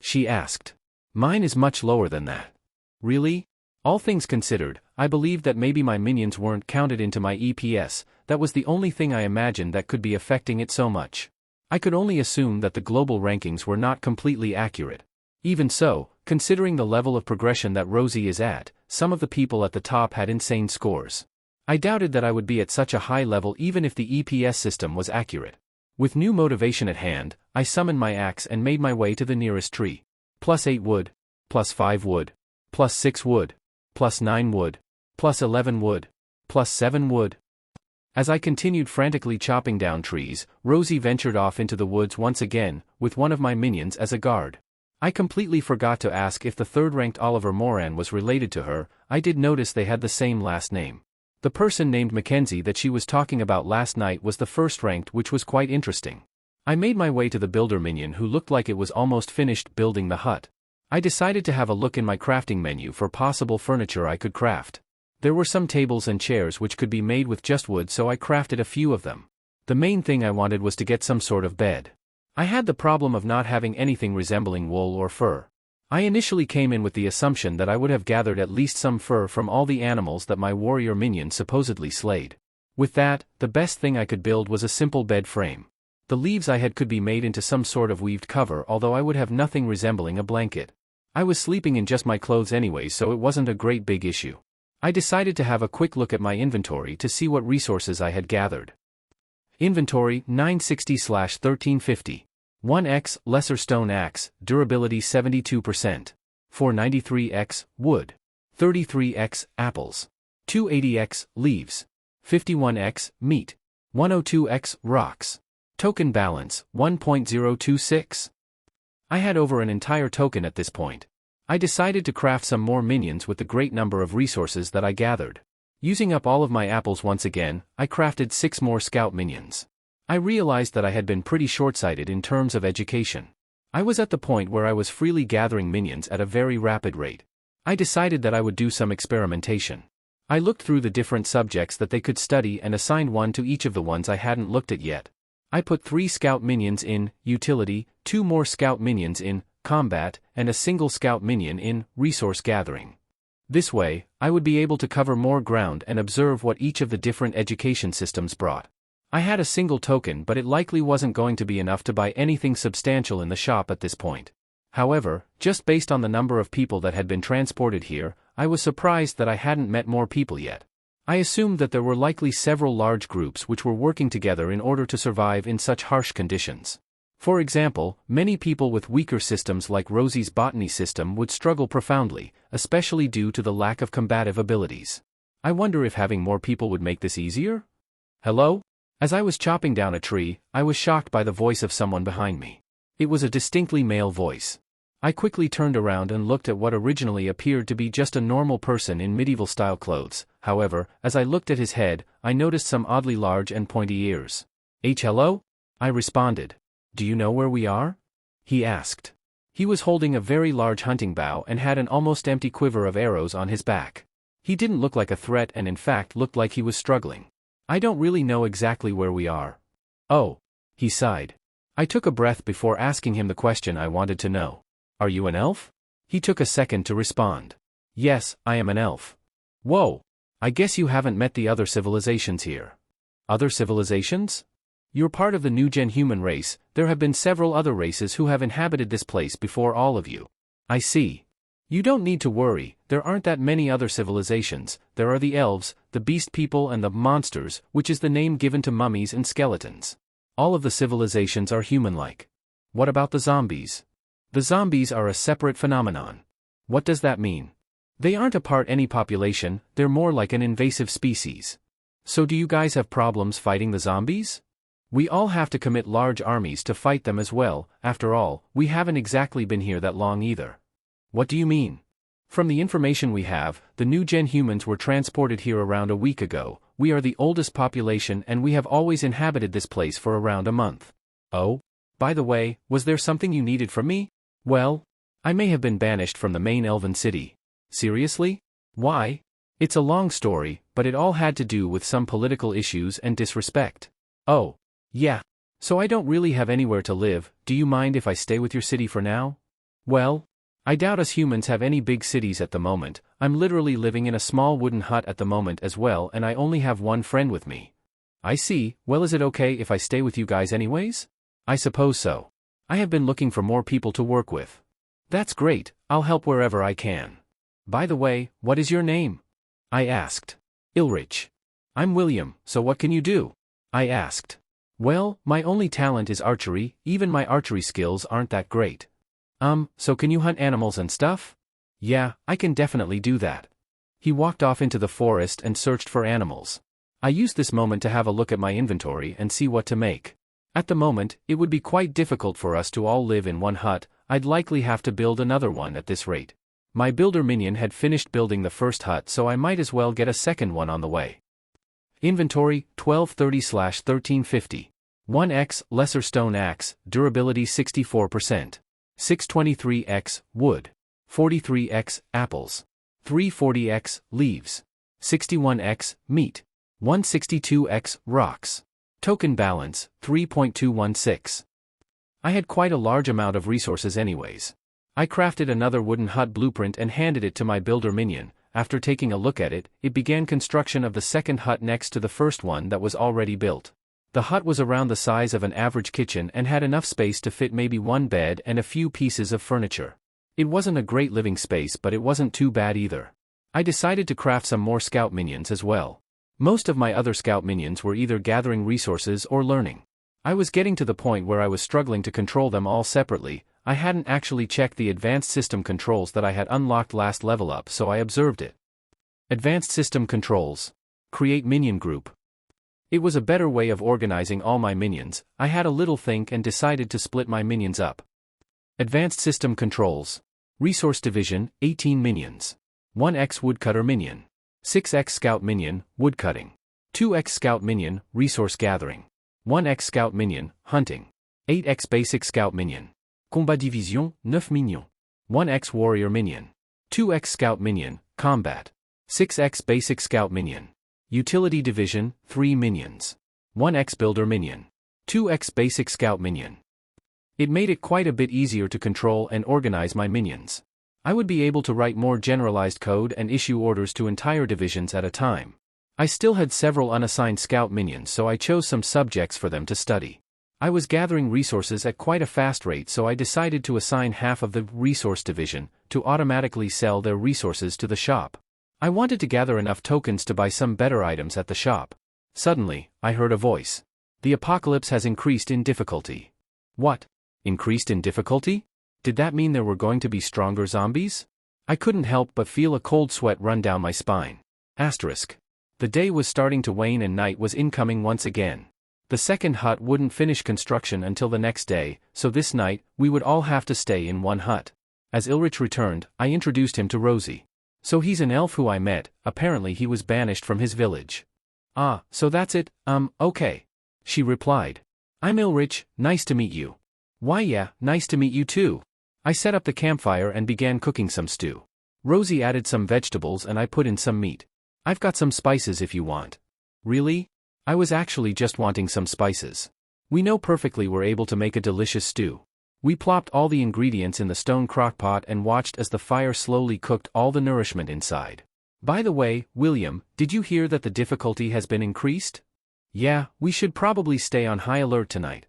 She asked. Mine is much lower than that. Really? All things considered, I believed that maybe my minions weren't counted into my EPS. That was the only thing I imagined that could be affecting it so much. I could only assume that the global rankings were not completely accurate. Even so, considering the level of progression that Rosie is at, some of the people at the top had insane scores. I doubted that I would be at such a high level even if the EPS system was accurate. With new motivation at hand, I summoned my axe and made my way to the nearest tree. +8 wood, +5 wood, +6 wood, +9 wood, +11 wood, +7 wood. As I continued frantically chopping down trees, Rosie ventured off into the woods once again, with one of my minions as a guard. I completely forgot to ask if the third-ranked Oliver Moran was related to her. I did notice they had the same last name. The person named Mackenzie that she was talking about last night was the first-ranked, which was quite interesting. I made my way to the builder minion who looked like it was almost finished building the hut. I decided to have a look in my crafting menu for possible furniture I could craft. There were some tables and chairs which could be made with just wood, so I crafted a few of them. The main thing I wanted was to get some sort of bed. I had the problem of not having anything resembling wool or fur. I initially came in with the assumption that I would have gathered at least some fur from all the animals that my warrior minion supposedly slayed. With that, the best thing I could build was a simple bed frame. The leaves I had could be made into some sort of weaved cover, although I would have nothing resembling a blanket. I was sleeping in just my clothes anyway, so it wasn't a great big issue. I decided to have a quick look at my inventory to see what resources I had gathered. Inventory 960/1350. 1x lesser stone axe, durability 72%. 493x wood. 33x apples. 280x leaves. 51x meat. 102x rocks. Token balance 1.026. I had over an entire token at this point. I decided to craft some more minions with the great number of resources that I gathered. Using up all of my apples once again, I crafted 6 more scout minions. I realized that I had been pretty short-sighted in terms of education. I was at the point where I was freely gathering minions at a very rapid rate. I decided that I would do some experimentation. I looked through the different subjects that they could study and assigned one to each of the ones I hadn't looked at yet. I put 3 scout minions in utility, 2 more scout minions in combat, and a single scout minion in resource gathering. This way, I would be able to cover more ground and observe what each of the different education systems brought. I had a single token, but it likely wasn't going to be enough to buy anything substantial in the shop at this point. However, just based on the number of people that had been transported here, I was surprised that I hadn't met more people yet. I assumed that there were likely several large groups which were working together in order to survive in such harsh conditions. For example, many people with weaker systems like Rosie's botany system would struggle profoundly, especially due to the lack of combative abilities. I wonder if having more people would make this easier? Hello? As I was chopping down a tree, I was shocked by the voice of someone behind me. It was a distinctly male voice. I quickly turned around and looked at what originally appeared to be just a normal person in medieval-style clothes. However, as I looked at his head, I noticed some oddly large and pointy ears. Hello? I responded. Do you know where we are? He asked. He was holding a very large hunting bow and had an almost empty quiver of arrows on his back. He didn't look like a threat and in fact looked like he was struggling. I don't really know exactly where we are. Oh. He sighed. I took a breath before asking him the question I wanted to know. Are you an elf? He took a second to respond. Yes, I am an elf. Whoa. I guess you haven't met the other civilizations here. Other civilizations? You're part of the new-gen human race. There have been several other races who have inhabited this place before all of you. I see. You don't need to worry, there aren't that many other civilizations. There are the elves, the beast people and the monsters, which is the name given to mummies and skeletons. All of the civilizations are human-like. What about the zombies? The zombies are a separate phenomenon. What does that mean? They aren't a part any population, they're more like an invasive species. So do you guys have problems fighting the zombies? We all have to commit large armies to fight them as well. After all, we haven't exactly been here that long either. What do you mean? From the information we have, the new-gen humans were transported here around a week ago. We are the oldest population and we have always inhabited this place for around a month. Oh? By the way, was there something you needed from me? Well, I may have been banished from the main elven city. Seriously? Why? It's a long story, but it all had to do with some political issues and disrespect. Oh. Yeah. So I don't really have anywhere to live. Do you mind if I stay with your city for now? Well, I doubt us humans have any big cities at the moment. I'm literally living in a small wooden hut at the moment as well and I only have one friend with me. I see. Well, is it okay if I stay with you guys anyways? I suppose so. I have been looking for more people to work with. That's great, I'll help wherever I can. By the way, what is your name? I asked. Ilrich. I'm William, so what can you do? I asked. Well, my only talent is archery, even my archery skills aren't that great. So can you hunt animals and stuff? Yeah, I can definitely do that. He walked off into the forest and searched for animals. I used this moment to have a look at my inventory and see what to make. At the moment, it would be quite difficult for us to all live in one hut. I'd likely have to build another one at this rate. My builder minion had finished building the first hut, so I might as well get a second one on the way. Inventory, 1230/1350. 1x, lesser stone axe, durability 64%. 623x, wood. 43x, apples. 340x, leaves. 61x, meat. 162x, rocks. Token balance, 3.216. I had quite a large amount of resources anyways. I crafted another wooden hut blueprint and handed it to my builder minion. After taking a look at it, it began construction of the second hut next to the first one that was already built. The hut was around the size of an average kitchen and had enough space to fit maybe one bed and a few pieces of furniture. It wasn't a great living space, but it wasn't too bad either. I decided to craft some more scout minions as well. Most of my other scout minions were either gathering resources or learning. I was getting to the point where I was struggling to control them all separately. I hadn't actually checked the advanced system controls that I had unlocked last level up, so I observed it. Advanced system controls. Create minion group. It was a better way of organizing all my minions. I had a little think and decided to split my minions up. Advanced system controls. Resource division, 18 minions. 1x Woodcutter Minion. 6x Scout Minion, woodcutting. 2x Scout Minion, resource gathering. 1x Scout Minion, hunting. 8x Basic Scout Minion. Combat Division, 9 minions. 1x Warrior Minion. 2x Scout Minion, combat. 6x Basic Scout Minion. Utility Division, 3 minions. 1x Builder Minion. 2x Basic Scout Minion. It made it quite a bit easier to control and organize my minions. I would be able to write more generalized code and issue orders to entire divisions at a time. I still had several unassigned scout minions, so I chose some subjects for them to study. I was gathering resources at quite a fast rate, so I decided to assign half of the resource division to automatically sell their resources to the shop. I wanted to gather enough tokens to buy some better items at the shop. Suddenly, I heard a voice. The apocalypse has increased in difficulty. What? Increased in difficulty? Did that mean there were going to be stronger zombies? I couldn't help but feel a cold sweat run down my spine. Asterisk. The day was starting to wane and night was incoming once again. The second hut wouldn't finish construction until the next day, so this night, we would all have to stay in one hut. As Ilrich returned, I introduced him to Rosie. So he's an elf who I met. Apparently he was banished from his village. Ah, so that's it, okay. She replied. I'm Ilrich, nice to meet you. Why yeah, nice to meet you too. I set up the campfire and began cooking some stew. Rosie added some vegetables and I put in some meat. I've got some spices if you want. Really? I was actually just wanting some spices. We know perfectly we're able to make a delicious stew. We plopped all the ingredients in the stone crockpot and watched as the fire slowly cooked all the nourishment inside. By the way, William, did you hear that the difficulty has been increased? Yeah, we should probably stay on high alert tonight.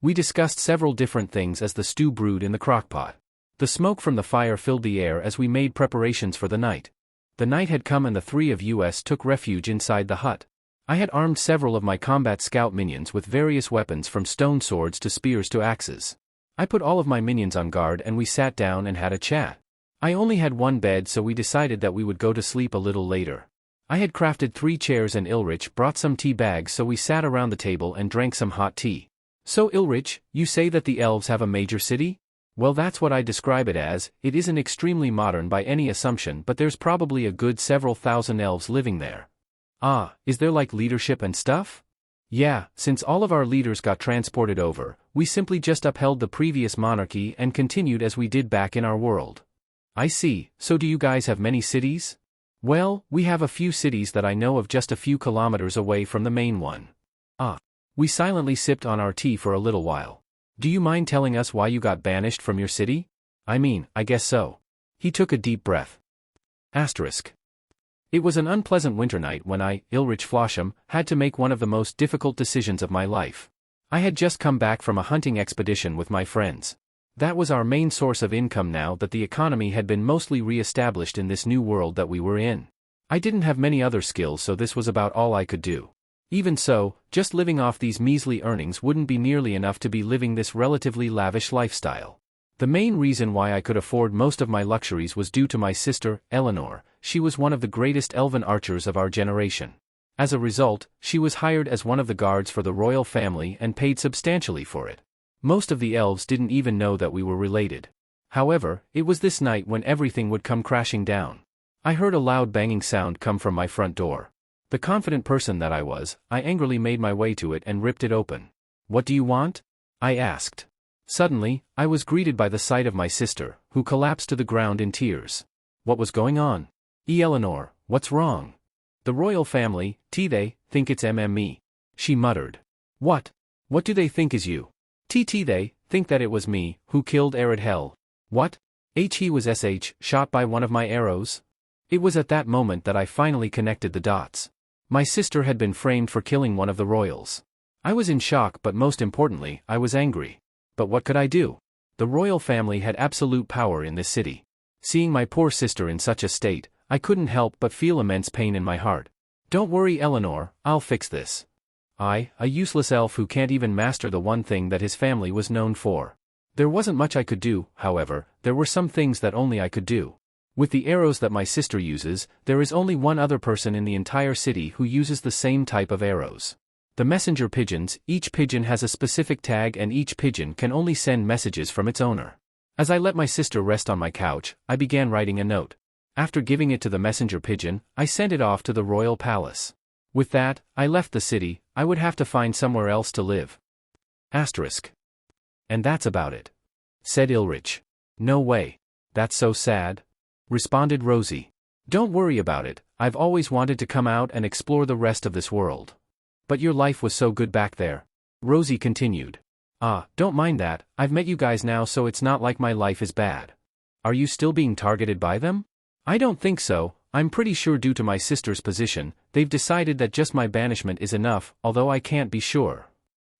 We discussed several different things as the stew brewed in the crockpot. The smoke from the fire filled the air as we made preparations for the night. The night had come and the three of us took refuge inside the hut. I had armed several of my combat scout minions with various weapons from stone swords to spears to axes. I put all of my minions on guard and we sat down and had a chat. I only had one bed, so we decided that we would go to sleep a little later. I had crafted 3 chairs and Ilrich brought some tea bags, so we sat around the table and drank some hot tea. So Ilrich, you say that the elves have a major city? Well, that's what I describe it as. It isn't extremely modern by any assumption, but there's probably a good several thousand elves living there. Ah, is there like leadership and stuff? Yeah, since all of our leaders got transported over, we simply just upheld the previous monarchy and continued as we did back in our world. I see, so do you guys have many cities? Well, we have a few cities that I know of just a few kilometers away from the main one. Ah. We silently sipped on our tea for a little while. Do you mind telling us why you got banished from your city? I mean, I guess so. He took a deep breath. Asterisk. It was an unpleasant winter night when I, Ilrich Flosham, had to make one of the most difficult decisions of my life. I had just come back from a hunting expedition with my friends. That was our main source of income now that the economy had been mostly re-established in this new world that we were in. I didn't have many other skills, so this was about all I could do. Even so, just living off these measly earnings wouldn't be nearly enough to be living this relatively lavish lifestyle. The main reason why I could afford most of my luxuries was due to my sister, Eleanor. She was one of the greatest elven archers of our generation. As a result, she was hired as one of the guards for the royal family and paid substantially for it. Most of the elves didn't even know that we were related. However, it was this night when everything would come crashing down. I heard a loud banging sound come from my front door. The confident person that I was, I angrily made my way to it and ripped it open. What do you want? I asked. Suddenly, I was greeted by the sight of my sister, who collapsed to the ground in tears. What was going on? Eleanor, what's wrong? The royal family, they think it's me. She muttered. What? What do they think is you? They think that it was me, who killed Arid Hell. What? He was shot by one of my arrows? It was at that moment that I finally connected the dots. My sister had been framed for killing one of the royals. I was in shock, but most importantly, I was angry. But what could I do? The royal family had absolute power in this city. Seeing my poor sister in such a state, I couldn't help but feel immense pain in my heart. Don't worry, Eleanor, I'll fix this. I, a useless elf who can't even master the one thing that his family was known for. There wasn't much I could do, however. There were some things that only I could do. With the arrows that my sister uses, there is only one other person in the entire city who uses the same type of arrows. The messenger pigeons. Each pigeon has a specific tag and each pigeon can only send messages from its owner. As I let my sister rest on my couch, I began writing a note. After giving it to the messenger pigeon, I sent it off to the royal palace. With that, I left the city. I would have to find somewhere else to live. Asterisk. And that's about it. Said Ilrich. No way. That's so sad. Responded Rosie. Don't worry about it. I've always wanted to come out and explore the rest of this world. But your life was so good back there. Rosie continued. Ah, don't mind that. I've met you guys now, so it's not like my life is bad. Are you still being targeted by them? I don't think so. I'm pretty sure due to my sister's position, they've decided that just my banishment is enough, although I can't be sure.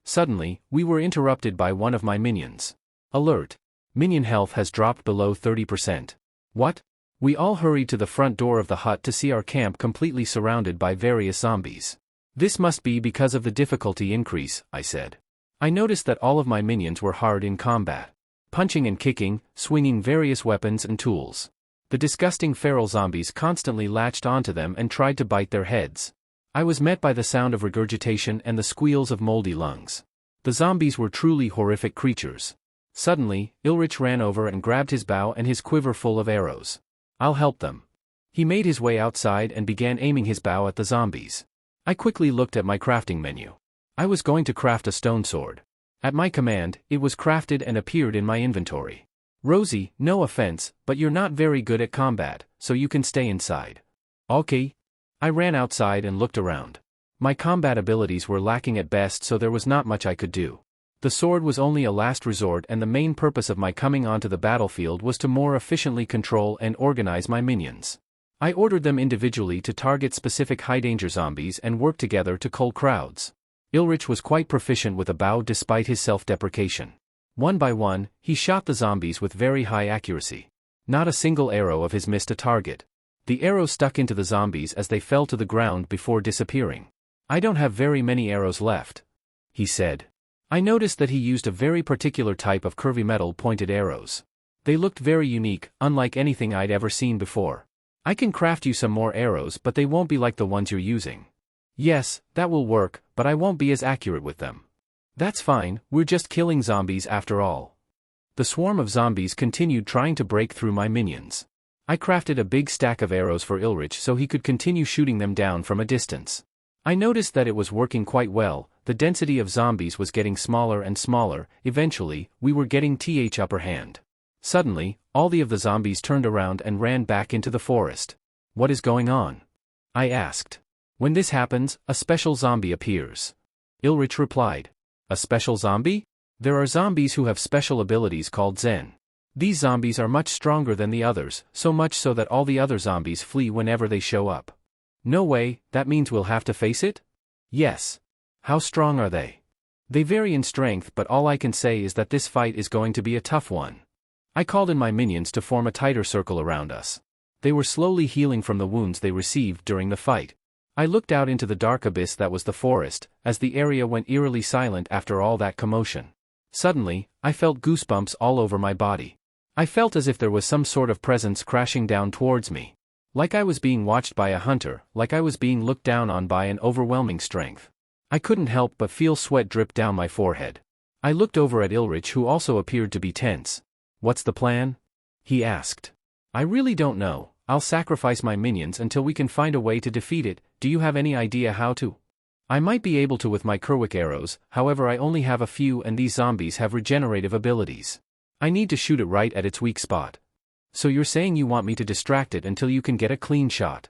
Suddenly, we were interrupted by one of my minions. Alert. Minion health has dropped below 30%. What? We all hurried to the front door of the hut to see our camp completely surrounded by various zombies. This must be because of the difficulty increase, I said. I noticed that all of my minions were hard in combat. Punching and kicking, swinging various weapons and tools. The disgusting feral zombies constantly latched onto them and tried to bite their heads. I was met by the sound of regurgitation and the squeals of moldy lungs. The zombies were truly horrific creatures. Suddenly, Ilrich ran over and grabbed his bow and his quiver full of arrows. I'll help them. He made his way outside and began aiming his bow at the zombies. I quickly looked at my crafting menu. I was going to craft a stone sword. At my command, it was crafted and appeared in my inventory. Rosie, no offense, but you're not very good at combat, so you can stay inside. Okay. I ran outside and looked around. My combat abilities were lacking at best, so there was not much I could do. The sword was only a last resort, and the main purpose of my coming onto the battlefield was to more efficiently control and organize my minions. I ordered them individually to target specific high-danger zombies and work together to cull crowds. Ilrich was quite proficient with a bow despite his self-deprecation. One by one, he shot the zombies with very high accuracy. Not a single arrow of his missed a target. The arrow stuck into the zombies as they fell to the ground before disappearing. I don't have very many arrows left, he said. I noticed that he used a very particular type of curvy metal pointed arrows. They looked very unique, unlike anything I'd ever seen before. I can craft you some more arrows, but they won't be like the ones you're using. Yes, that will work, but I won't be as accurate with them. That's fine, we're just killing zombies after all. The swarm of zombies continued trying to break through my minions. I crafted a big stack of arrows for Ilrich so he could continue shooting them down from a distance. I noticed that it was working quite well. The density of zombies was getting smaller and smaller. Eventually, we were getting the upper hand. Suddenly, all of the zombies turned around and ran back into the forest. What is going on? I asked. When this happens, a special zombie appears. Ilrich replied. A special zombie? There are zombies who have special abilities called Zen. These zombies are much stronger than the others, so much so that all the other zombies flee whenever they show up. No way, that means we'll have to face it? Yes. How strong are they? They vary in strength, but all I can say is that this fight is going to be a tough one. I called in my minions to form a tighter circle around us. They were slowly healing from the wounds they received during the fight. I looked out into the dark abyss that was the forest, as the area went eerily silent after all that commotion. Suddenly, I felt goosebumps all over my body. I felt as if there was some sort of presence crashing down towards me. Like I was being watched by a hunter, like I was being looked down on by an overwhelming strength. I couldn't help but feel sweat drip down my forehead. I looked over at Ilrich, who also appeared to be tense. What's the plan? He asked. I really don't know. I'll sacrifice my minions until we can find a way to defeat it. Do you have any idea how to? I might be able to with my Kerwick arrows, however I only have a few and these zombies have regenerative abilities. I need to shoot it right at its weak spot. So you're saying you want me to distract it until you can get a clean shot?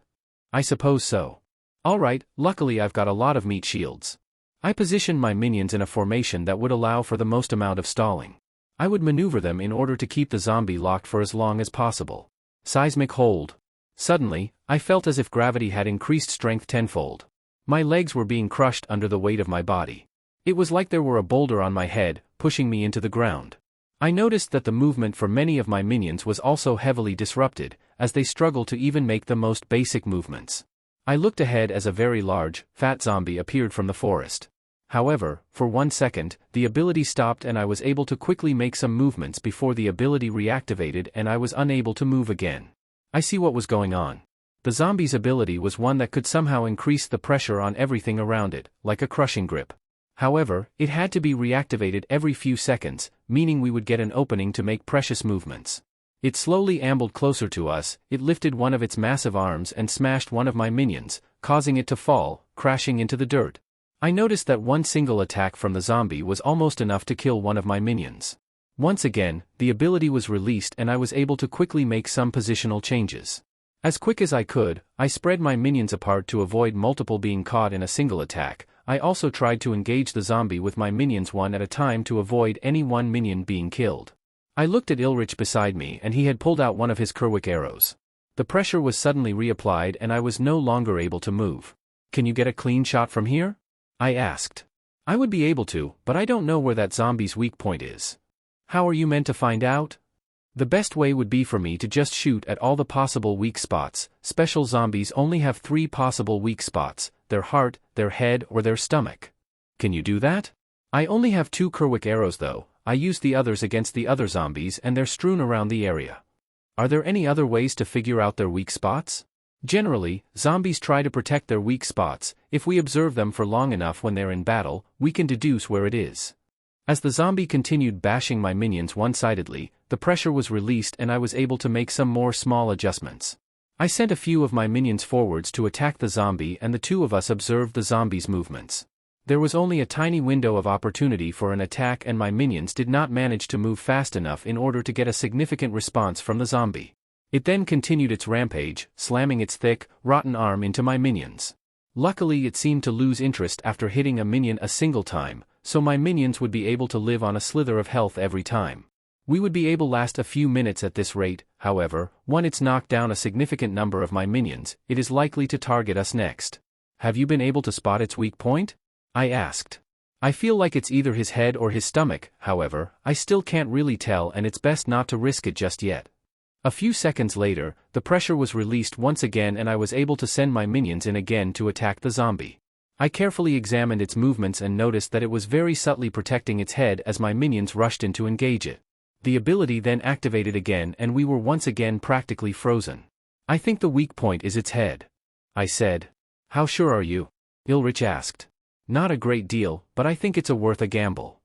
I suppose so. Alright, luckily I've got a lot of meat shields. I positioned my minions in a formation that would allow for the most amount of stalling. I would maneuver them in order to keep the zombie locked for as long as possible. Seismic hold. Suddenly, I felt as if gravity had increased strength tenfold. My legs were being crushed under the weight of my body. It was like there were a boulder on my head, pushing me into the ground. I noticed that the movement for many of my minions was also heavily disrupted, as they struggled to even make the most basic movements. I looked ahead as a very large, fat zombie appeared from the forest. However, for 1 second, the ability stopped and I was able to quickly make some movements before the ability reactivated and I was unable to move again. I see what was going on. The zombie's ability was one that could somehow increase the pressure on everything around it, like a crushing grip. However, it had to be reactivated every few seconds, meaning we would get an opening to make precious movements. It slowly ambled closer to us, it lifted one of its massive arms and smashed one of my minions, causing it to fall, crashing into the dirt. I noticed that one single attack from the zombie was almost enough to kill one of my minions. Once again, the ability was released and I was able to quickly make some positional changes. As quick as I could, I spread my minions apart to avoid multiple being caught in a single attack. I also tried to engage the zombie with my minions one at a time to avoid any one minion being killed. I looked at Ilrich beside me and he had pulled out one of his Kerwick arrows. The pressure was suddenly reapplied and I was no longer able to move. Can you get a clean shot from here? I asked. I would be able to, but I don't know where that zombie's weak point is. How are you meant to find out? The best way would be for me to just shoot at all the possible weak spots. Special zombies only have 3 possible weak spots, their heart, their head or their stomach. Can you do that? I only have 2 Kerwick arrows though. I used the others against the other zombies and they're strewn around the area. Are there any other ways to figure out their weak spots? Generally, zombies try to protect their weak spots. If we observe them for long enough when they're in battle, we can deduce where it is. As the zombie continued bashing my minions one-sidedly, the pressure was released and I was able to make some more small adjustments. I sent a few of my minions forwards to attack the zombie and the 2 of us observed the zombie's movements. There was only a tiny window of opportunity for an attack and my minions did not manage to move fast enough in order to get a significant response from the zombie. It then continued its rampage, slamming its thick, rotten arm into my minions. Luckily it seemed to lose interest after hitting a minion a single time, so my minions would be able to live on a slither of health every time. We would be able to last a few minutes at this rate. However, when it's knocked down a significant number of my minions, it is likely to target us next. Have you been able to spot its weak point? I asked. I feel like it's either his head or his stomach, however, I still can't really tell and it's best not to risk it just yet. A few seconds later, the pressure was released once again and I was able to send my minions in again to attack the zombie. I carefully examined its movements and noticed that it was very subtly protecting its head as my minions rushed in to engage it. The ability then activated again and we were once again practically frozen. I think the weak point is its head, I said. How sure are you? Ilrich asked. Not a great deal, but I think it's worth a gamble.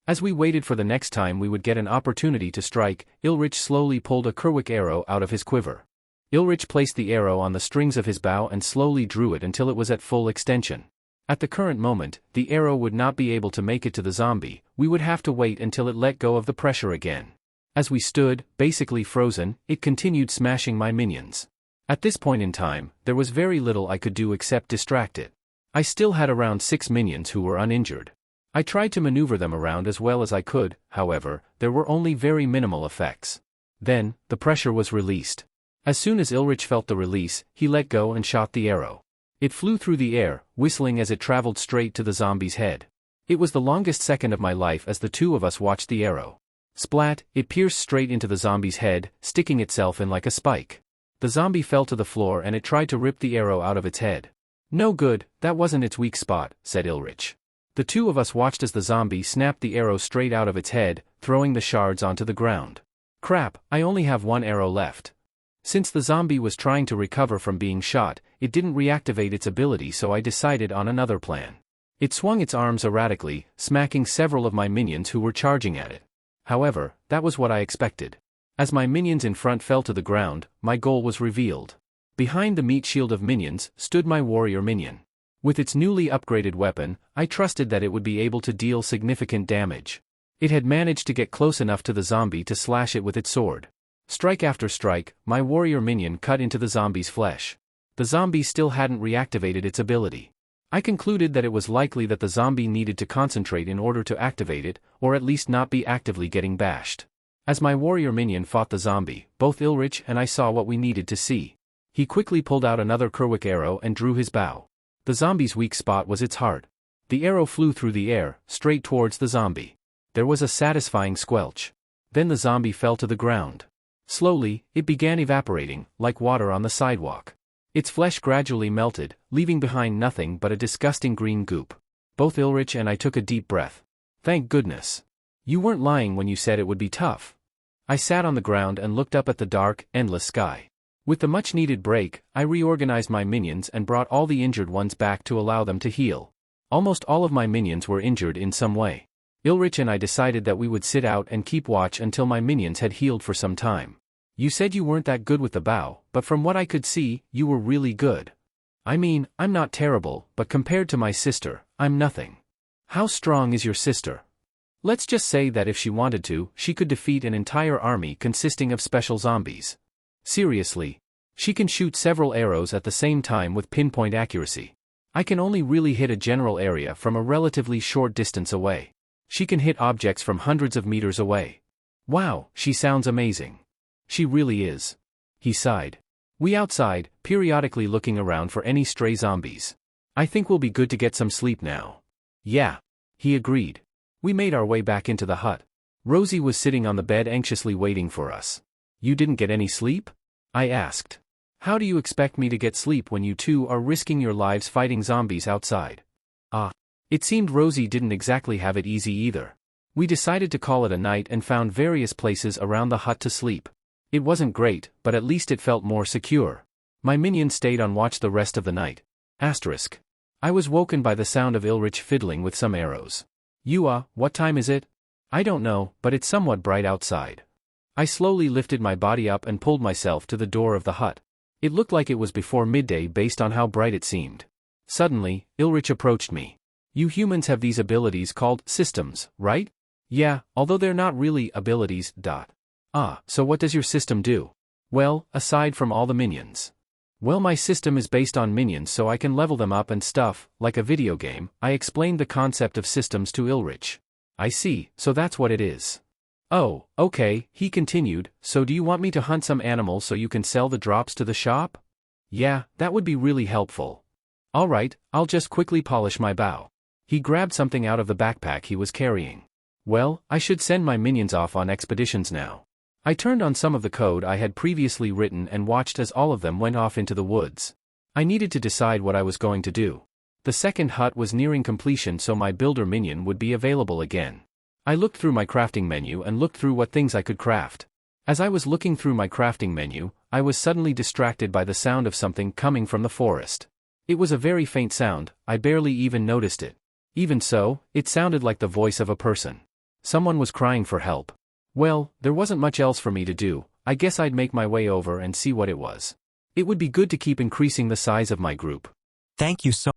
As we waited for the next time we would get an opportunity to strike, Ilrich slowly pulled a Kerwick arrow out of his quiver. Ilrich placed the arrow on the strings of his bow and slowly drew it until it was at full extension. At the current moment, the arrow would not be able to make it to the zombie, we would have to wait until it let go of the pressure again. As we stood, basically frozen, it continued smashing my minions. At this point in time, there was very little I could do except distract it. I still had around 6 minions who were uninjured. I tried to maneuver them around as well as I could, however, there were only very minimal effects. Then, the pressure was released. As soon as Ilrich felt the release, he let go and shot the arrow. It flew through the air, whistling as it traveled straight to the zombie's head. It was the longest second of my life as the two of us watched the arrow. Splat, it pierced straight into the zombie's head, sticking itself in like a spike. The zombie fell to the floor and it tried to rip the arrow out of its head. No good, that wasn't its weak spot, said Ilrich. The two of us watched as the zombie snapped the arrow straight out of its head, throwing the shards onto the ground. Crap, I only have 1 arrow left. Since the zombie was trying to recover from being shot, it didn't reactivate its ability, so I decided on another plan. It swung its arms erratically, smacking several of my minions who were charging at it. However, that was what I expected. As my minions in front fell to the ground, my goal was revealed. Behind the meat shield of minions stood my Warrior Minion. With its newly upgraded weapon, I trusted that it would be able to deal significant damage. It had managed to get close enough to the zombie to slash it with its sword. Strike after strike, my Warrior Minion cut into the zombie's flesh. The zombie still hadn't reactivated its ability. I concluded that it was likely that the zombie needed to concentrate in order to activate it, or at least not be actively getting bashed. As my Warrior Minion fought the zombie, both Ilrich and I saw what we needed to see. He quickly pulled out another Kerwick arrow and drew his bow. The zombie's weak spot was its heart. The arrow flew through the air, straight towards the zombie. There was a satisfying squelch. Then the zombie fell to the ground. Slowly, it began evaporating, like water on the sidewalk. Its flesh gradually melted, leaving behind nothing but a disgusting green goop. Both Ilrich and I took a deep breath. Thank goodness. You weren't lying when you said it would be tough. I sat on the ground and looked up at the dark, endless sky. With the much-needed break, I reorganized my minions and brought all the injured ones back to allow them to heal. Almost all of my minions were injured in some way. Ilrich and I decided that we would sit out and keep watch until my minions had healed for some time. You said you weren't that good with the bow, but from what I could see, you were really good. I mean, I'm not terrible, but compared to my sister, I'm nothing. How strong is your sister? Let's just say that if she wanted to, she could defeat an entire army consisting of special zombies. Seriously. She can shoot several arrows at the same time with pinpoint accuracy. I can only really hit a general area from a relatively short distance away. She can hit objects from hundreds of meters away. Wow, she sounds amazing. She really is. He sighed. We outside, periodically looking around for any stray zombies. I think we'll be good to get some sleep now. Yeah. He agreed. We made our way back into the hut. Rosie was sitting on the bed anxiously waiting for us. You didn't get any sleep? I asked. How do you expect me to get sleep when you two are risking your lives fighting zombies outside? It seemed Rosie didn't exactly have it easy either. We decided to call it a night and found various places around the hut to sleep. It wasn't great, but at least it felt more secure. My minion stayed on watch the rest of the night. I was woken by the sound of Ilrich fiddling with some arrows. What time is it? I don't know, but it's somewhat bright outside. I slowly lifted my body up and pulled myself to the door of the hut. It looked like it was before midday based on how bright it seemed. Suddenly, Ilrich approached me. You humans have these abilities called systems, right? Yeah, although they're not really abilities. So what does your system do? Well, aside from all the minions. Well, my system is based on minions so I can level them up and stuff, like a video game. I explained the concept of systems to Ilrich. I see, so that's what it is. Oh, okay, he continued, so do you want me to hunt some animals so you can sell the drops to the shop? Yeah, that would be really helpful. Alright, I'll just quickly polish my bow. He grabbed something out of the backpack he was carrying. Well, I should send my minions off on expeditions now. I turned on some of the code I had previously written and watched as all of them went off into the woods. I needed to decide what I was going to do. The second hut was nearing completion, so my builder minion would be available again. I looked through my crafting menu and looked through what things I could craft. As I was looking through my crafting menu, I was suddenly distracted by the sound of something coming from the forest. It was a very faint sound, I barely even noticed it. Even so, it sounded like the voice of a person. Someone was crying for help. Well, there wasn't much else for me to do. I guess I'd make my way over and see what it was. It would be good to keep increasing the size of my group. Thank you so